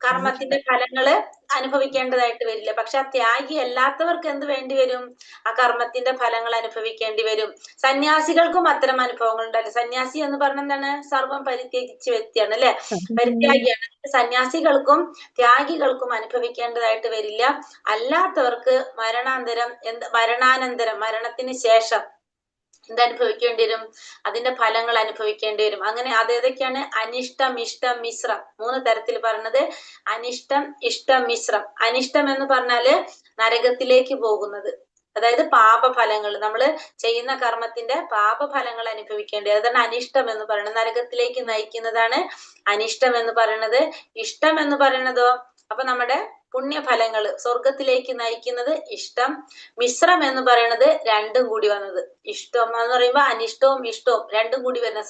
കർമ്മത്തിന്റെ ഫലങ്ങള് അനുഭവിക്കേണ്ടതായിട്ട് വരില്ല. പക്ഷെ ആ ത്യാഗി അല്ലാത്തവർക്ക് എന്ത് വേണ്ടി വരും? ആ കർമ്മത്തിന്റെ ഫലങ്ങൾ അനുഭവിക്കേണ്ടി വരും. സന്യാസികൾക്കും അത്തരം അനുഭവങ്ങൾ ഉണ്ടല്ലോ. സന്യാസി എന്ന് പറഞ്ഞ എന്താണ്? സർവം പരിത്യജിച്ച വ്യക്തിയാണ് അല്ലെ, പരിത്യാഗിയാണ്. സന്യാസികൾക്കും ത്യാഗികൾക്കും അനുഭവിക്കേണ്ടതായിട്ട് വരില്ല. അല്ലാത്തവർക്ക് മരണാനന്തരം, മരണത്തിന് ശേഷം എന്തനുഭവിക്കേണ്ടി വരും? അതിന്റെ ഫലങ്ങൾ അനുഭവിക്കേണ്ടി വരും. അങ്ങനെ അതേതൊക്കെയാണ്? അനിഷ്ടം, ഇഷ്ടം, മിശ്രം. 3 തരത്തിൽ പറഞ്ഞത് അനിഷ്ടം, ഇഷ്ടം, മിശ്രം. അനിഷ്ടം എന്ന് പറഞ്ഞാല് നരകത്തിലേക്ക് പോകുന്നത്, അതായത് പാപഫലങ്ങൾ, നമ്മൾ ചെയ്യുന്ന കർമ്മത്തിന്റെ പാപഫലങ്ങൾ അനുഭവിക്കേണ്ടി, അതാണ് അനിഷ്ടം എന്ന് പറയുന്നത്. നരകത്തിലേക്ക് നയിക്കുന്നതാണ് അനിഷ്ടം എന്ന് പറയുന്നത്. ഇഷ്ടം എന്ന് പറയുന്നതോ അപ്പൊ നമ്മുടെ പുണ്യഫലങ്ങൾ സ്വർഗത്തിലേക്ക് നയിക്കുന്നത് ഇഷ്ടം. മിശ്രം എന്ന് പറയുന്നത് രണ്ടും കൂടി വന്നത്. ഇഷ്ടം എന്ന് പറയുമ്പോ അനിഷ്ടവും ഇഷ്ടവും രണ്ടും കൂടി വരുന്ന,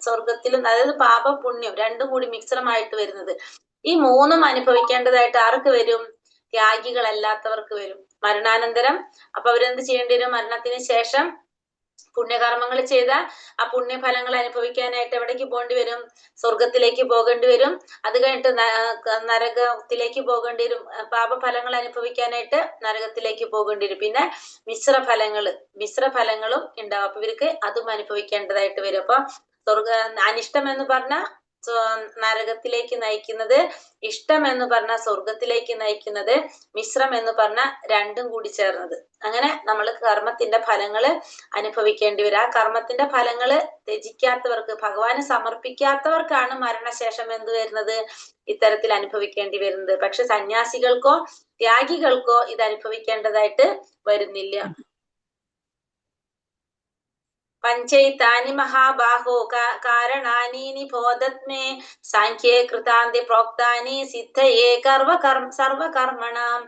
സ്വർഗത്തിലും അതായത് പാപം പുണ്യം രണ്ടും കൂടി മിശ്രമായിട്ട് വരുന്നത്. ഈ 3ഉം അനുഭവിക്കേണ്ടതായിട്ട് ആർക്ക് വരും? ത്യാഗികളല്ലാത്തവർക്ക് വരും മരണാനന്തരം. അപ്പൊ അവരെന്ത് ചെയ്യേണ്ടി വരും? മരണത്തിന് ശേഷം പുണ്യകർമ്മങ്ങൾ ചെയ്ത ആ പുണ്യഫലങ്ങൾ അനുഭവിക്കാനായിട്ട് എവിടേക്ക് പോകേണ്ടി വരും? സ്വർഗത്തിലേക്ക് പോകേണ്ടി വരും. അത് കഴിഞ്ഞിട്ട് നരകത്തിലേക്ക് പോകേണ്ടി വരും. പാപഫലങ്ങൾ അനുഭവിക്കാനായിട്ട് നരകത്തിലേക്ക് പോകേണ്ടി വരും. പിന്നെ മിശ്രഫലങ്ങളും ഉണ്ടാവും. അപ്പൊ ഇവർക്ക് അതും അനുഭവിക്കേണ്ടതായിട്ട് വരും. അപ്പൊ അനിഷ്ടം എന്ന് പറഞ്ഞാൽ നരകത്തിലേക്ക് നയിക്കുന്നത്, ഇഷ്ടം എന്ന് പറഞ്ഞാൽ സ്വർഗത്തിലേക്ക് നയിക്കുന്നത്, മിശ്രം എന്ന് പറഞ്ഞാൽ രണ്ടും കൂടി ചേർന്നത്. അങ്ങനെ നമ്മൾ കർമ്മത്തിന്റെ ഫലങ്ങള് അനുഭവിക്കേണ്ടി വരും. ആ കർമ്മത്തിന്റെ ഫലങ്ങള് ത്യജിക്കാത്തവർക്ക്, ഭഗവാന് സമർപ്പിക്കാത്തവർക്കാണ് മരണശേഷം എന്ത് വരുന്നത്? ഇത്തരത്തിൽ അനുഭവിക്കേണ്ടി വരുന്നത്. പക്ഷെ സന്യാസികൾക്കോ ത്യാഗികൾക്കോ ഇത് അനുഭവിക്കേണ്ടതായിട്ട് വരുന്നില്ല. പഞ്ചൈതാനി മഹാബാഹോ കാരണാനി നിബോധത്മേ സാഖ്യേ കൃതാന്തി പ്രോക്താനി സിദ്ധയേ സർവകർമ്മണാം.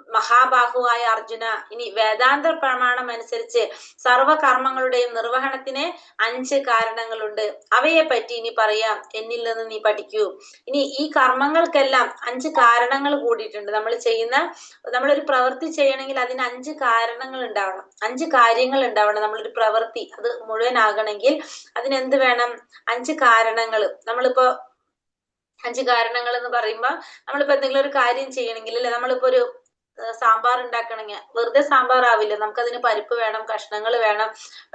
മഹാബാഹുവായ അർജുന, ഇനി വേദാന്ത പ്രമാണം അനുസരിച്ച് സർവകർമ്മങ്ങളുടെയും നിർവഹണത്തിന് 5 കാരണങ്ങളുണ്ട്. അവയെ പറ്റി ഇനി പറയാം, എന്നിൽ നിന്ന് നീ പഠിക്കൂ. ഇനി ഈ കർമ്മങ്ങൾക്കെല്ലാം 5 കാരണങ്ങൾ കൂടിയിട്ടുണ്ട്. നമ്മളൊരു പ്രവൃത്തി ചെയ്യണമെങ്കിൽ അതിന് 5 കാരണങ്ങൾ ഉണ്ടാവണം, 5 കാര്യങ്ങൾ ഉണ്ടാവണം. നമ്മളൊരു പ്രവൃത്തി അത് മുഴുവനാകണമെങ്കിൽ അതിനെന്ത് വേണം? 5 കാരണങ്ങൾ. നമ്മളിപ്പോ 5 കാരണങ്ങൾ എന്ന് പറയുമ്പോ നമ്മളിപ്പോ എന്തെങ്കിലും ഒരു കാര്യം ചെയ്യണമെങ്കിൽ അല്ലെ, നമ്മളിപ്പോ ഒരു സാമ്പാർ ഉണ്ടാക്കണമെങ്കിൽ വെറുതെ സാമ്പാർ ആവില്ല. നമുക്കതിന് പരിപ്പ് വേണം, കഷ്ണങ്ങൾ വേണം,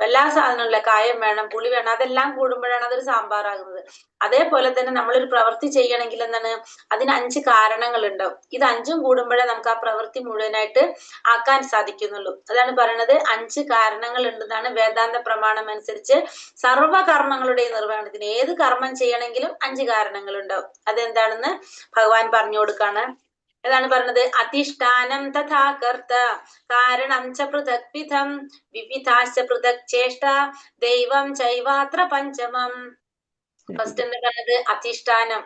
എല്ലാ സാധനങ്ങളും, കായം വേണം, പുളി വേണം, അതെല്ലാം കൂടുമ്പോഴാണ് അതൊരു സാമ്പാറാകുന്നത്. അതേപോലെ തന്നെ നമ്മളൊരു പ്രവൃത്തി ചെയ്യണമെങ്കിൽ എന്താണ്? അതിന് 5 കാരണങ്ങൾ ഉണ്ടാവും. ഇത് 5ഉം കൂടുമ്പോഴേ നമുക്ക് ആ പ്രവൃത്തി മുഴുവനായിട്ട് ആക്കാൻ സാധിക്കുന്നുള്ളൂ. അതാണ് പറയുന്നത് 5 കാരണങ്ങൾ ഉണ്ടെന്നാണ് വേദാന്ത പ്രമാണം അനുസരിച്ച്. സർവകർമ്മങ്ങളുടെ നിർവഹണത്തിന്, ഏത് കർമ്മം ചെയ്യണമെങ്കിലും 5 കാരണങ്ങൾ ഉണ്ടാവും. അതെന്താണെന്ന് ഭഗവാൻ പറഞ്ഞു കൊടുക്കാണ്. ഏതാണ് പറഞ്ഞത്? അധിഷ്ഠാനം തഥാ കർത്ത കാരണം ച പൃഥക് വിധം വിവിധാശ്ച പൃഥക് ചേഷ്ട ദൈവം ചൈവാത്ര പഞ്ചമം. ഫസ്റ്റ് എന്താ പറഞ്ഞത്? അധിഷ്ഠാനം.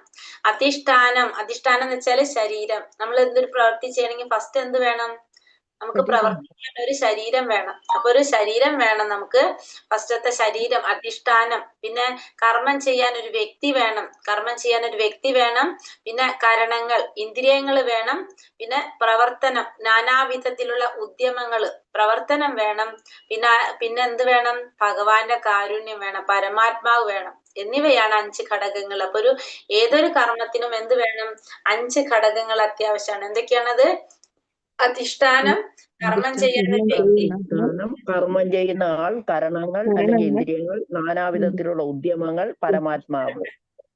അധിഷ്ഠാനം എന്ന് വെച്ചാല് ശരീരം. നമ്മൾ എന്തൊരു പ്രവൃത്തി ചെയ്യണമെങ്കിൽ ഫസ്റ്റ് എന്ത് വേണം? നമുക്ക് പ്രവർത്തിക്കാൻ ഒരു ശരീരം വേണം. അപ്പൊ ഒരു ശരീരം വേണം നമുക്ക്. ഫസ്റ്റത്തെ ശരീരം അധിഷ്ഠാനം. പിന്നെ കർമ്മം ചെയ്യാൻ ഒരു വ്യക്തി വേണം. പിന്നെ കരണങ്ങൾ, ഇന്ദ്രിയങ്ങൾ വേണം. പിന്നെ പ്രവർത്തനം, നാനാവിധത്തിലുള്ള ഉദ്യമങ്ങള്, പ്രവർത്തനം വേണം. പിന്നെ എന്ത് വേണം? ഭഗവാന്റെ കാരുണ്യം വേണം, പരമാത്മാവ് വേണം. എന്നിവയാണ് 5 ഘടകങ്ങൾ. അപ്പൊ ഏതൊരു കർമ്മത്തിനും എന്ത് വേണം? 5 ഘടകങ്ങൾ അത്യാവശ്യമാണ്. എന്തൊക്കെയാണത്? അധിഷ്ഠാനം, കർമ്മം ചെയ്യാൻ കർമ്മം ചെയ്യുന്ന ആൾ, കരണങ്ങൾ അല്ലെങ്കിൽ ഇന്ദ്രിയങ്ങൾ, നാനാവിധത്തിലുള്ള ഉദ്യമങ്ങൾ, പരമാത്മാവ്.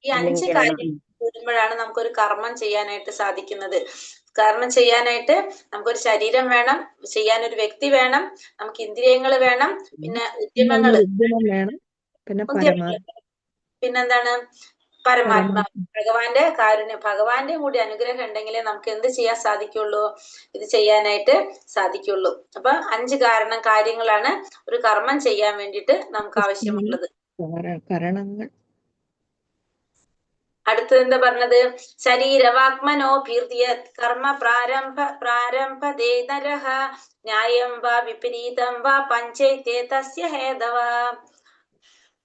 ഈ 5 കാര്യങ്ങൾ കൂടുമ്പോഴാണ് നമുക്കൊരു കർമ്മം ചെയ്യാനായിട്ട് സാധിക്കുന്നത്. കർമ്മം ചെയ്യാനായിട്ട് നമുക്കൊരു ശരീരം വേണം, ചെയ്യാൻ ഒരു വ്യക്തി വേണം, നമുക്ക് ഇന്ദ്രിയങ്ങൾ വേണം, പിന്നെ ഉദ്യമങ്ങൾ, പിന്നെന്താണ്? പരമാത്മാവ് ഭഗവാന്റെ കാരുണ്യം, ഭഗവാന്റെ കൂടി അനുഗ്രഹം ഉണ്ടെങ്കിലേ നമുക്ക് എന്ത് ചെയ്യാൻ സാധിക്കുള്ളൂ, ഇത് ചെയ്യാനായിട്ട് സാധിക്കുള്ളൂ. അപ്പൊ 5 കാര്യങ്ങളാണ് ഒരു കർമ്മം ചെയ്യാൻ വേണ്ടിയിട്ട് നമുക്ക് ആവശ്യമുള്ളത്. കരണങ്ങൾ. അടുത്തത് എന്താ പറഞ്ഞത്? ശരീരവാഗ്മനോഭീർത്തിയ കർമ്മ പ്രാരംഭതേ നരഃ ന്യായം വാ വിപരീതം വാ പഞ്ചൈതേ തസ്യ ഹേതവ.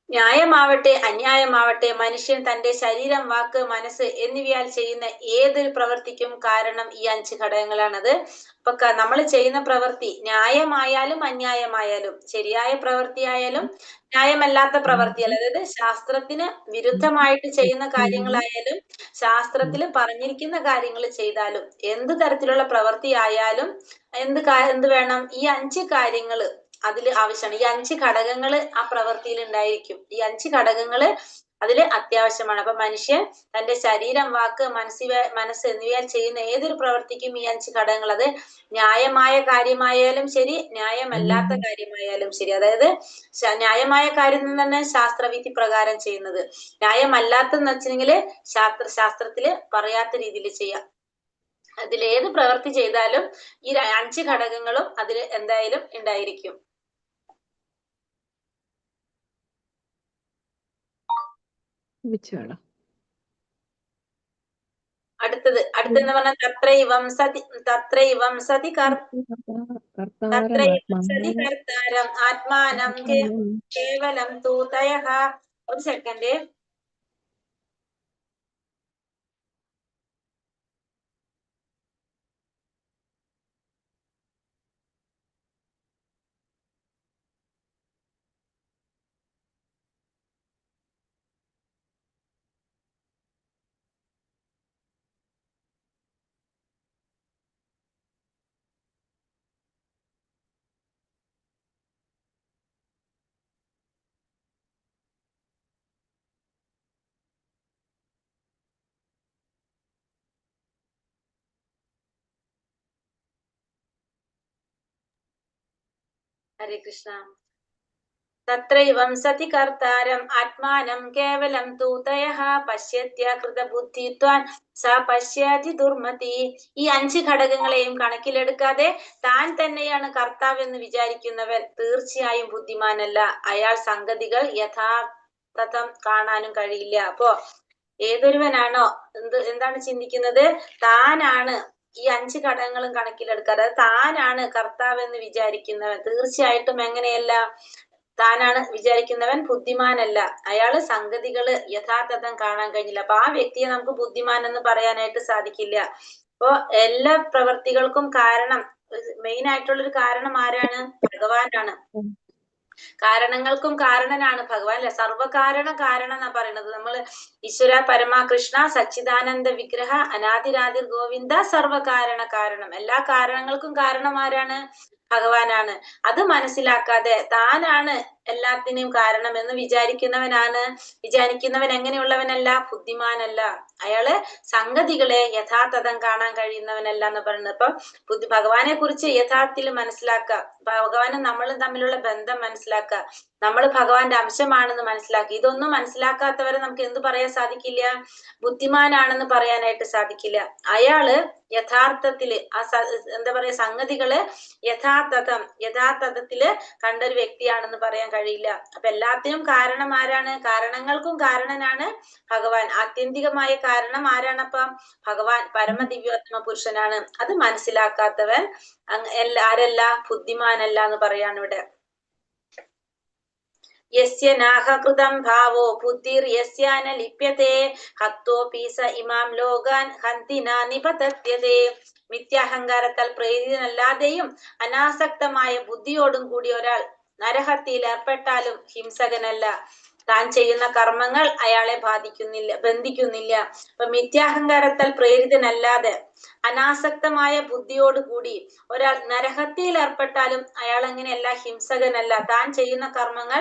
ന്യായമാവട്ടെ അന്യായമാവട്ടെ മനുഷ്യൻ തന്റെ ശരീരം, വാക്ക്, മനസ്സ് എന്നിവയാൽ ചെയ്യുന്ന ഏതൊരു പ്രവൃത്തിക്കും കാരണം ഈ 5 ഘടകങ്ങളാണത്. അപ്പൊ നമ്മൾ ചെയ്യുന്ന പ്രവൃത്തി ന്യായമായാലും അന്യായമായാലും, ശരിയായ പ്രവൃത്തിയായാലും ന്യായമല്ലാത്ത പ്രവൃത്തിയായാലും, അതായത് ശാസ്ത്രത്തിന് വിരുദ്ധമായിട്ട് ചെയ്യുന്ന കാര്യങ്ങളായാലും ശാസ്ത്രത്തിൽ പറഞ്ഞിരിക്കുന്ന കാര്യങ്ങൾ ചെയ്താലും എന്ത് തരത്തിലുള്ള പ്രവൃത്തി ആയാലും എന്ത് വേണം, ഈ 5 കാര്യങ്ങള് അതിൽ ആവശ്യമാണ്. ഈ 5 ഘടകങ്ങള് ആ പ്രവൃത്തിയിൽ ഉണ്ടായിരിക്കും. ഈ 5 ഘടകങ്ങള് അതില് അത്യാവശ്യമാണ്. അപ്പൊ മനുഷ്യൻ തന്റെ ശരീരം, വാക്ക്, മനസ്സ് എന്നിവയാൽ ചെയ്യുന്ന ഏതൊരു പ്രവൃത്തിക്കും ഈ 5 ഘടകങ്ങൾ, അത് ന്യായമായ കാര്യമായാലും ശരി ന്യായമല്ലാത്ത കാര്യമായാലും ശരി. അതായത് ന്യായമായ കാര്യം എന്ന് പറഞ്ഞാൽ ശാസ്ത്രവിധി പ്രകാരം ചെയ്യുന്നത്, ന്യായമല്ലാത്തെന്ന് വെച്ചിട്ടുണ്ടെങ്കിൽ ശാസ്ത്രത്തില് പറയാത്ത രീതിയിൽ ചെയ്യാം. അതിലേത് പ്രവൃത്തി ചെയ്താലും ഈ 5 ഘടകങ്ങളും അതിൽ എന്തായാലും ഉണ്ടായിരിക്കും. അടുത്തെന്ന് പറഞ്ഞാൽ തത്രൈവം സതി കർത്താരം ആത്മാനം കേവലം തൂതയഃ. ഒരു സെക്കൻഡ്. ഹരേ കൃഷ്ണ. തത്രൈവം സതി കർത്താരം ആത്മാനം കേവലം തൂതയഃ പശ്യത്യ കൃതബുദ്ധിത്വാൻ സ പശ്യതി ദുർമതി. ഈ 5 ഘടകങ്ങളെയും കണക്കിലെടുക്കാതെ താൻ തന്നെയാണ് കർത്താവ് എന്ന് വിചാരിക്കുന്നവൻ തീർച്ചയായും ബുദ്ധിമാനല്ല. അയാൾ സംഗതികൾ യഥാർത്ഥം കാണാനും കഴിയില്ല. അപ്പോ ഏതൊരുവനാണോ എന്താണ് ചിന്തിക്കുന്നത്, താനാണ് ഈ 5 ഘടകങ്ങളും കണക്കിലെടുക്കാതെ താനാണ് കർത്താവ് എന്ന് വിചാരിക്കുന്നവൻ തീർച്ചയായിട്ടും എങ്ങനെയല്ല, താനാണ് വിചാരിക്കുന്നവൻ ബുദ്ധിമാനല്ല. അയാള് സംഗതികള് യഥാർത്ഥം കാണാൻ കഴിഞ്ഞില്ല. അപ്പൊ ആ വ്യക്തിയെ നമുക്ക് ബുദ്ധിമാൻ എന്ന് പറയാനായിട്ട് സാധിക്കില്ല. അപ്പൊ എല്ലാ പ്രവർത്തികൾക്കും കാരണം, മെയിൻ ആയിട്ടുള്ളൊരു കാരണം ആരാണ്? ഭഗവാനാണ്. കാരണങ്ങൾക്കും കാരണനാണ് ഭഗവാൻ അല്ലെ. സർവകാരണ കാരണം എന്നാ പറയുന്നത്. നമ്മള് ഈശ്വര പരമാ കൃഷ്ണ സച്ചിദാനന്ദ വിഗ്രഹ അനാദിരാദിർ ഗോവിന്ദ സർവകാരണ കാരണം. എല്ലാ കാരണങ്ങൾക്കും കാരണം ആരാണ്? ഭഗവാനാണ്. അത് മനസ്സിലാക്കാതെ താനാണ് എല്ലാത്തിനും കാരണം എന്ന് വിചാരിക്കുന്നവൻ എങ്ങനെയുള്ളവനല്ല? ബുദ്ധിമാനല്ല. അയാള് സംഗതികളെ യഥാർത്ഥം കാണാൻ കഴിയുന്നവനല്ല എന്ന് പറയുന്നത്. അപ്പം ഭഗവാനെ കുറിച്ച് യഥാർത്ഥത്തിൽ മനസ്സിലാക്കുക, ഭഗവാനും നമ്മളും തമ്മിലുള്ള ബന്ധം മനസ്സിലാക്കുക, നമ്മൾ ഭഗവാന്റെ അംശമാണെന്ന് മനസ്സിലാക്കി. ഇതൊന്നും മനസ്സിലാക്കാത്തവരെ നമുക്ക് എന്ത് പറയാൻ സാധിക്കില്ല? ബുദ്ധിമാനാണെന്ന് പറയാനായിട്ട് സാധിക്കില്ല. അയാള് യഥാർത്ഥത്തില് എന്താ പറയാ, സംഗതികള് യഥാർത്ഥത്തില് കണ്ടൊരു വ്യക്തിയാണെന്ന് പറയാൻ കഴിയില്ല. അപ്പൊ എല്ലാത്തിനും കാരണം ആരാണ്? കാരണങ്ങൾക്കും കാരണനാണ് ഭഗവാൻ. ആത്യന്തികമായ കാരണം ആരാണപ്പം? ഭഗവാൻ പരമദിവ്യോത്തമ പുരുഷനാണ്. അത് മനസ്സിലാക്കാത്തവൻ ആരല്ല? ബുദ്ധിമാനല്ല എന്ന് പറയാണ് ഇവിടെ. യസ്യ നാഹകൃതം ഭാവോ ബുദ്ധിർ യസ്യാന ലിപ്യത്തെ ഹത്തോപി സ ഇമാം ലോകാൻ ഹന്തിനാ നിപതത്യതേ. മിഥ്യാഹങ്കാരത്താൽ പ്രേരിതനല്ലാതെയും അനാസക്തമായ ബുദ്ധിയോടും കൂടി ഒരാൾ നരഹത്യയിൽ ഏർപ്പെട്ടാലും ഹിംസകനല്ല. താൻ ചെയ്യുന്ന കർമ്മങ്ങൾ അയാളെ ബന്ധിക്കുന്നില്ല. അപ്പൊ മിഥ്യാഹങ്കാരത്താൽ പ്രേരിതനല്ലാതെ അനാസക്തമായ ബുദ്ധിയോടുകൂടി ഒരാൾ നരഹത്യയിൽ ഏർപ്പെട്ടാലും അയാൾ അങ്ങനെയല്ല, ഹിംസകനല്ല. താൻ ചെയ്യുന്ന കർമ്മങ്ങൾ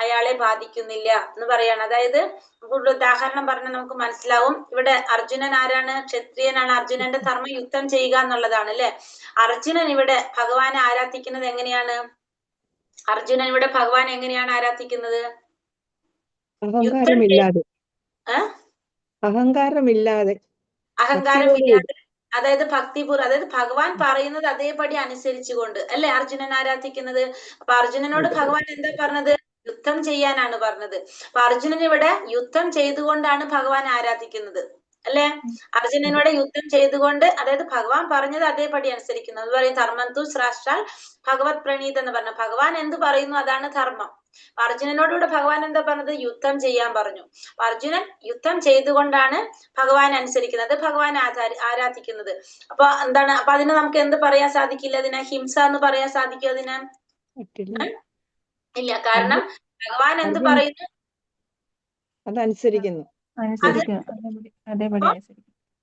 അയാളെ ബാധിക്കുന്നില്ല എന്ന് പറയാണ്. അതായത് കൂടുതൽ ഉദാഹരണം പറഞ്ഞാൽ നമുക്ക് മനസ്സിലാവും. ഇവിടെ അർജുനൻ ആരാണ്? ക്ഷത്രിയനാണ്. അർജുനന്റെ ധർമ്മം യുദ്ധം ചെയ്യുക എന്നുള്ളതാണ് അല്ലെ. അർജുനൻ ഇവിടെ ഭഗവാനെ ആരാധിക്കുന്നത് എങ്ങനെയാണ്? അർജുനൻ ഇവിടെ ഭഗവാൻ എങ്ങനെയാണ് ആരാധിക്കുന്നത്? അഹങ്കാരമില്ലാതെ അഹങ്കാരമില്ലാതെ അഹങ്കാരമില്ലാതെ, അതായത് ഭക്തിപൂർവ്വം, അതായത് ഭഗവാൻ പറയുന്നത് അതേപടി അനുസരിച്ചുകൊണ്ട് അല്ലെ അർജുനൻ ആരാധിക്കുന്നത്. അപ്പൊ അർജുനനോട് ഭഗവാൻ എന്താ പറഞ്ഞത്? യുദ്ധം ചെയ്യാനാണ് പറഞ്ഞത്. അപ്പൊ അർജുനൻ ഇവിടെ യുദ്ധം ചെയ്തുകൊണ്ടാണ് ഭഗവാൻ ആരാധിക്കുന്നത് അല്ലെ. അർജുനനോട് യുദ്ധം ചെയ്തുകൊണ്ട്, അതായത് ഭഗവാൻ പറഞ്ഞത് അതേപടി അനുസരിക്കുന്നത്. അത് പറയും ധർമ്മം തു ശ്രാഷ്ടാൽ ഭഗവത് പ്രണീത് എന്ന് പറഞ്ഞു. ഭഗവാൻ എന്ത് പറയുന്നു അതാണ് ധർമ്മം. അർജുനനോടുകൂടെ ഭഗവാൻ എന്താ പറഞ്ഞത്? യുദ്ധം ചെയ്യാൻ പറഞ്ഞു. അർജുനൻ യുദ്ധം ചെയ്തുകൊണ്ടാണ് ഭഗവാൻ അനുസരിക്കുന്നത്, ഭഗവാൻ ആരാധിക്കുന്നത്. അപ്പൊ എന്താണ്? അപ്പൊ അതിന് നമുക്ക് എന്ത് പറയാൻ സാധിക്കില്ല? അതിനെ ഹിംസ എന്ന് പറയാൻ സാധിക്കും അതിനെ? ഇല്ല. കാരണം ഭഗവാൻ എന്ത് പറയുന്നു അതനുസരിക്കുന്നു.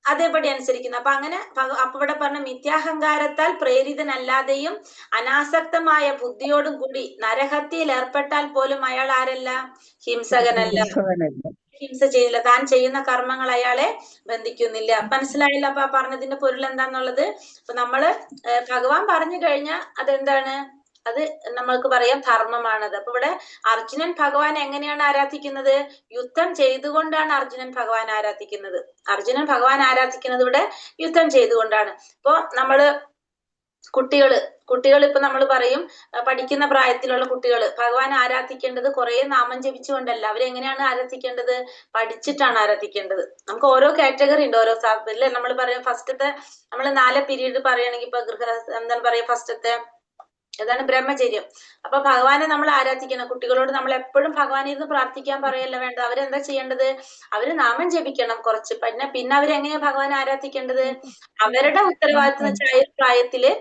അതേപടി അനുസരിക്കുന്നു. അപ്പൊ അങ്ങനെ അപ്പൊ ഇവിടെ പറഞ്ഞ മിഥ്യാഹങ്കാരത്താൽ പ്രേരിതനല്ലാതെയും അനാസക്തമായ ബുദ്ധിയോടും കൂടി നരഹത്യയിൽ ഏർപ്പെട്ടാൽ പോലും അയാൾ ആരല്ല? ഹിംസകനല്ല, ഹിംസ ചെയ്യില്ല. താൻ ചെയ്യുന്ന കർമ്മങ്ങൾ അയാളെ ബന്ധിക്കുന്നില്ല. മനസ്സിലായില്ല അപ്പൊ പറഞ്ഞതിന്റെ പൊരുൾ എന്താന്നുള്ളത്? അപ്പൊ നമ്മള് ഭഗവാൻ പറഞ്ഞു കഴിഞ്ഞാൽ അതെന്താണ്? അത് നമ്മൾക്ക് പറയാം ധർമ്മമാണത്. അപ്പൊ ഇവിടെ അർജുനൻ ഭഗവാൻ എങ്ങനെയാണ് ആരാധിക്കുന്നത്? യുദ്ധം ചെയ്തുകൊണ്ടാണ് അർജുനൻ ഭഗവാൻ ആരാധിക്കുന്നത്. അർജുനൻ ഭഗവാൻ ആരാധിക്കുന്നത് ഇവിടെ യുദ്ധം ചെയ്തുകൊണ്ടാണ്. ഇപ്പൊ നമ്മള് കുട്ടികൾ ഇപ്പൊ നമ്മൾ പറയും, പഠിക്കുന്ന പ്രായത്തിലുള്ള കുട്ടികൾ ഭഗവാൻ ആരാധിക്കേണ്ടത് കുറെ നാമം ജപിച്ചുകൊണ്ടല്ല. അവരെങ്ങനെയാണ് ആരാധിക്കേണ്ടത്? പഠിച്ചിട്ടാണ് ആരാധിക്കേണ്ടത്. നമുക്ക് ഓരോ കാറ്റഗറി ഉണ്ട്, ഓരോ അല്ലേ. നമ്മൾ പറയും ഫസ്റ്റത്തെ നമ്മൾ 4 പീരീഡ് പറയുകയാണെങ്കിൽ ഇപ്പൊ എന്താണ് പറയാ, ഫസ്റ്റത്തെ ഏതാണ്? ബ്രഹ്മചര്യം. അപ്പൊ ഭഗവാനെ നമ്മൾ ആരാധിക്കണം. കുട്ടികളോട് നമ്മൾ എപ്പോഴും ഭഗവാനെ ഇരുന്ന് പ്രാർത്ഥിക്കാൻ പറയല്ല വേണ്ടത്. അവരെന്താ ചെയ്യേണ്ടത്? അവര് നാമം ജപിക്കണം കുറച്ച്. പിന്നെ അവരെങ്ങനെയാ ഭഗവാനെ ആരാധിക്കേണ്ടത്? അവരുടെ ഉത്തരവാദിത്വം എന്ന് വെച്ചാൽ ആ പ്രായത്തില്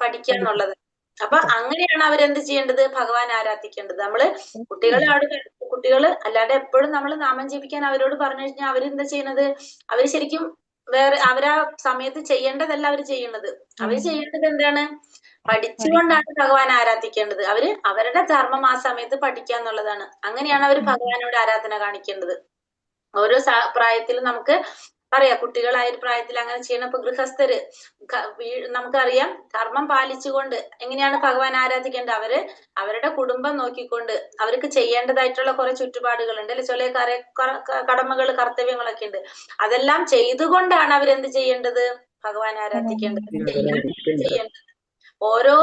പഠിക്കാന്നുള്ളത്. അപ്പൊ അങ്ങനെയാണ് അവരെന്ത് ചെയ്യേണ്ടത്? ഭഗവാൻ ആരാധിക്കേണ്ടത്. നമ്മള് കുട്ടികള് അല്ലാതെ എപ്പോഴും നമ്മൾ നാമം ജപിക്കാൻ അവരോട് പറഞ്ഞു കഴിഞ്ഞാൽ അവരെന്താ ചെയ്യുന്നത്? അവര് ശരിക്കും വേറെ അവരാ സമയത്ത് ചെയ്യേണ്ടതല്ല അവര് ചെയ്യുന്നത്. അവര് ചെയ്യേണ്ടത് എന്താണ്? പഠിച്ചുകൊണ്ടാണ് ഭഗവാൻ ആരാധിക്കേണ്ടത്. അവര് അവരുടെ ധർമ്മം ആ സമയത്ത് പഠിക്കുക എന്നുള്ളതാണ്. അങ്ങനെയാണ് അവർ ഭഗവാനോട് ആരാധന കാണിക്കേണ്ടത്. ഓരോ പ്രായത്തിലും നമുക്ക് പറയാം, കുട്ടികളായ ഒരു പ്രായത്തിൽ അങ്ങനെ ചെയ്യണം. ഇപ്പൊ ഗൃഹസ്ഥര് നമുക്കറിയാം ധർമ്മം പാലിച്ചുകൊണ്ട് എങ്ങനെയാണ് ഭഗവാൻ ആരാധിക്കേണ്ടത്? അവരുടെ കുടുംബം നോക്കിക്കൊണ്ട് അവർക്ക് ചെയ്യേണ്ടതായിട്ടുള്ള കുറെ ചുറ്റുപാടുകളുണ്ട് അല്ലെ, ചില കടമകൾ കർത്തവ്യങ്ങളൊക്കെ ഉണ്ട്. അതെല്ലാം ചെയ്തുകൊണ്ടാണ് അവരെന്ത് ചെയ്യേണ്ടത്? ഭഗവാൻ ആരാധിക്കേണ്ടത്, ചെയ്യേണ്ടത്. ഓരോ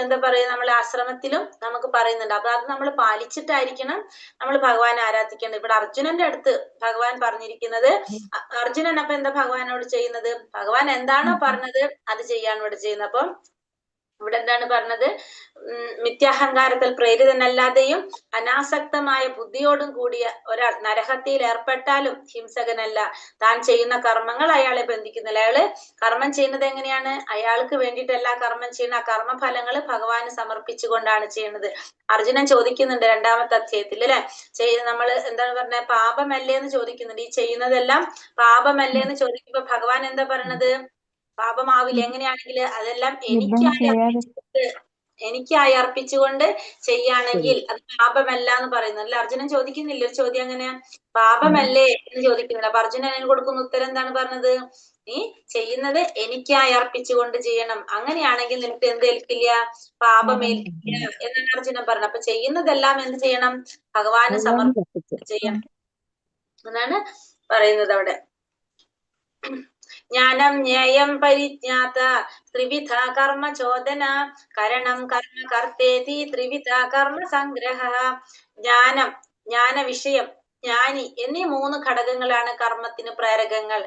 എന്താ പറയാ നമ്മളെ ആശ്രമത്തിലും നമുക്ക് പറയുന്നുണ്ട്. അപ്പൊ അത് നമ്മൾ പാലിച്ചിട്ടായിരിക്കണം നമ്മൾ ഭഗവാൻ ആരാധിക്കേണ്ടത്. ഇവിടെ അർജുനന്റെ അടുത്ത് ഭഗവാൻ പറഞ്ഞിരിക്കുന്നത്, അർജുനൻ അപ്പൊ എന്താ ഭഗവാനോട് ചെയ്യുന്നത്? ഭഗവാൻ എന്താണോ പറഞ്ഞത് അത് ചെയ്യാണ് ഇവിടെ ചെയ്യുന്നത്. അപ്പം ഇവിടെ എന്താണ് പറഞ്ഞത്? മിഥ്യാഹങ്കാരത്തിൽ പ്രേരിതനല്ലാതെയും അനാസക്തമായ ബുദ്ധിയോടും കൂടിയ ഒരാൾ നരഹത്യയിൽ ഏർപ്പെട്ടാലും ഹിംസകനല്ല. താൻ ചെയ്യുന്ന കർമ്മങ്ങൾ അയാളെ ബന്ധിക്കുന്നില്ല. അയാള് കർമ്മം ചെയ്യുന്നത് എങ്ങനെയാണ്? അയാൾക്ക് വേണ്ടിയിട്ടല്ല കർമ്മം ചെയ്യുന്ന. ആ കർമ്മഫലങ്ങൾ ഭഗവാന് സമർപ്പിച്ചുകൊണ്ടാണ് ചെയ്യുന്നത്. അർജുനൻ ചോദിക്കുന്നുണ്ട് 2ാമത്തെ അധ്യായത്തിൽ അല്ലെ, നമ്മൾ എന്താണ് പറഞ്ഞ പാപമല്ലേ എന്ന് ചോദിക്കുന്നുണ്ട്. ഈ ചെയ്യുന്നതെല്ലാം പാപമല്ലേ എന്ന് ചോദിക്കുമ്പോ ഭഗവാൻ എന്താ പറയണത്? പാപമാവില്ല. എങ്ങനെയാണെങ്കിൽ അതെല്ലാം എനിക്കായി അർപ്പിച്ചുകൊണ്ട് ചെയ്യാണെങ്കിൽ അത് പാപമല്ല എന്ന് പറയുന്നു അല്ലെ. അർജുനൻ ചോദിക്കുന്നില്ല ഒരു ചോദ്യം, അങ്ങനെ പാപമല്ലേ എന്ന് ചോദിക്കുന്നില്ല. അപ്പൊ അർജുനൻ അതിന് കൊടുക്കുന്ന ഉത്തരം എന്താണ് പറഞ്ഞത്? നീ ചെയ്യുന്നത് എനിക്കായി അർപ്പിച്ചുകൊണ്ട് ചെയ്യണം. അങ്ങനെയാണെങ്കിൽ നിനക്ക് എന്ത് ഏൽക്കില്ല? പാപമേൽക്കില്ല എന്നാണ് അർജുനൻ പറഞ്ഞത്. അപ്പൊ ചെയ്യുന്നതെല്ലാം എന്ത് ചെയ്യണം? ഭഗവാന് സമർപ്പിച്ച് ചെയ്യണം എന്നാണ് പറയുന്നത് അവിടെ. ജ്ഞാനം ജ്ഞേയം പരിജ്ഞാത ത്രിവിധ കർമ്മ ചോദന കരണം കർമ്മ കർത്തേതി ത്രിവിധ കർമ്മ സംഗ്രഹ. ജ്ഞാനം, ജ്ഞാന വിഷയം, ജ്ഞാനി എന്നീ 3 ഘടകങ്ങളാണ് കർമ്മത്തിന് പ്രേരകങ്ങൾ.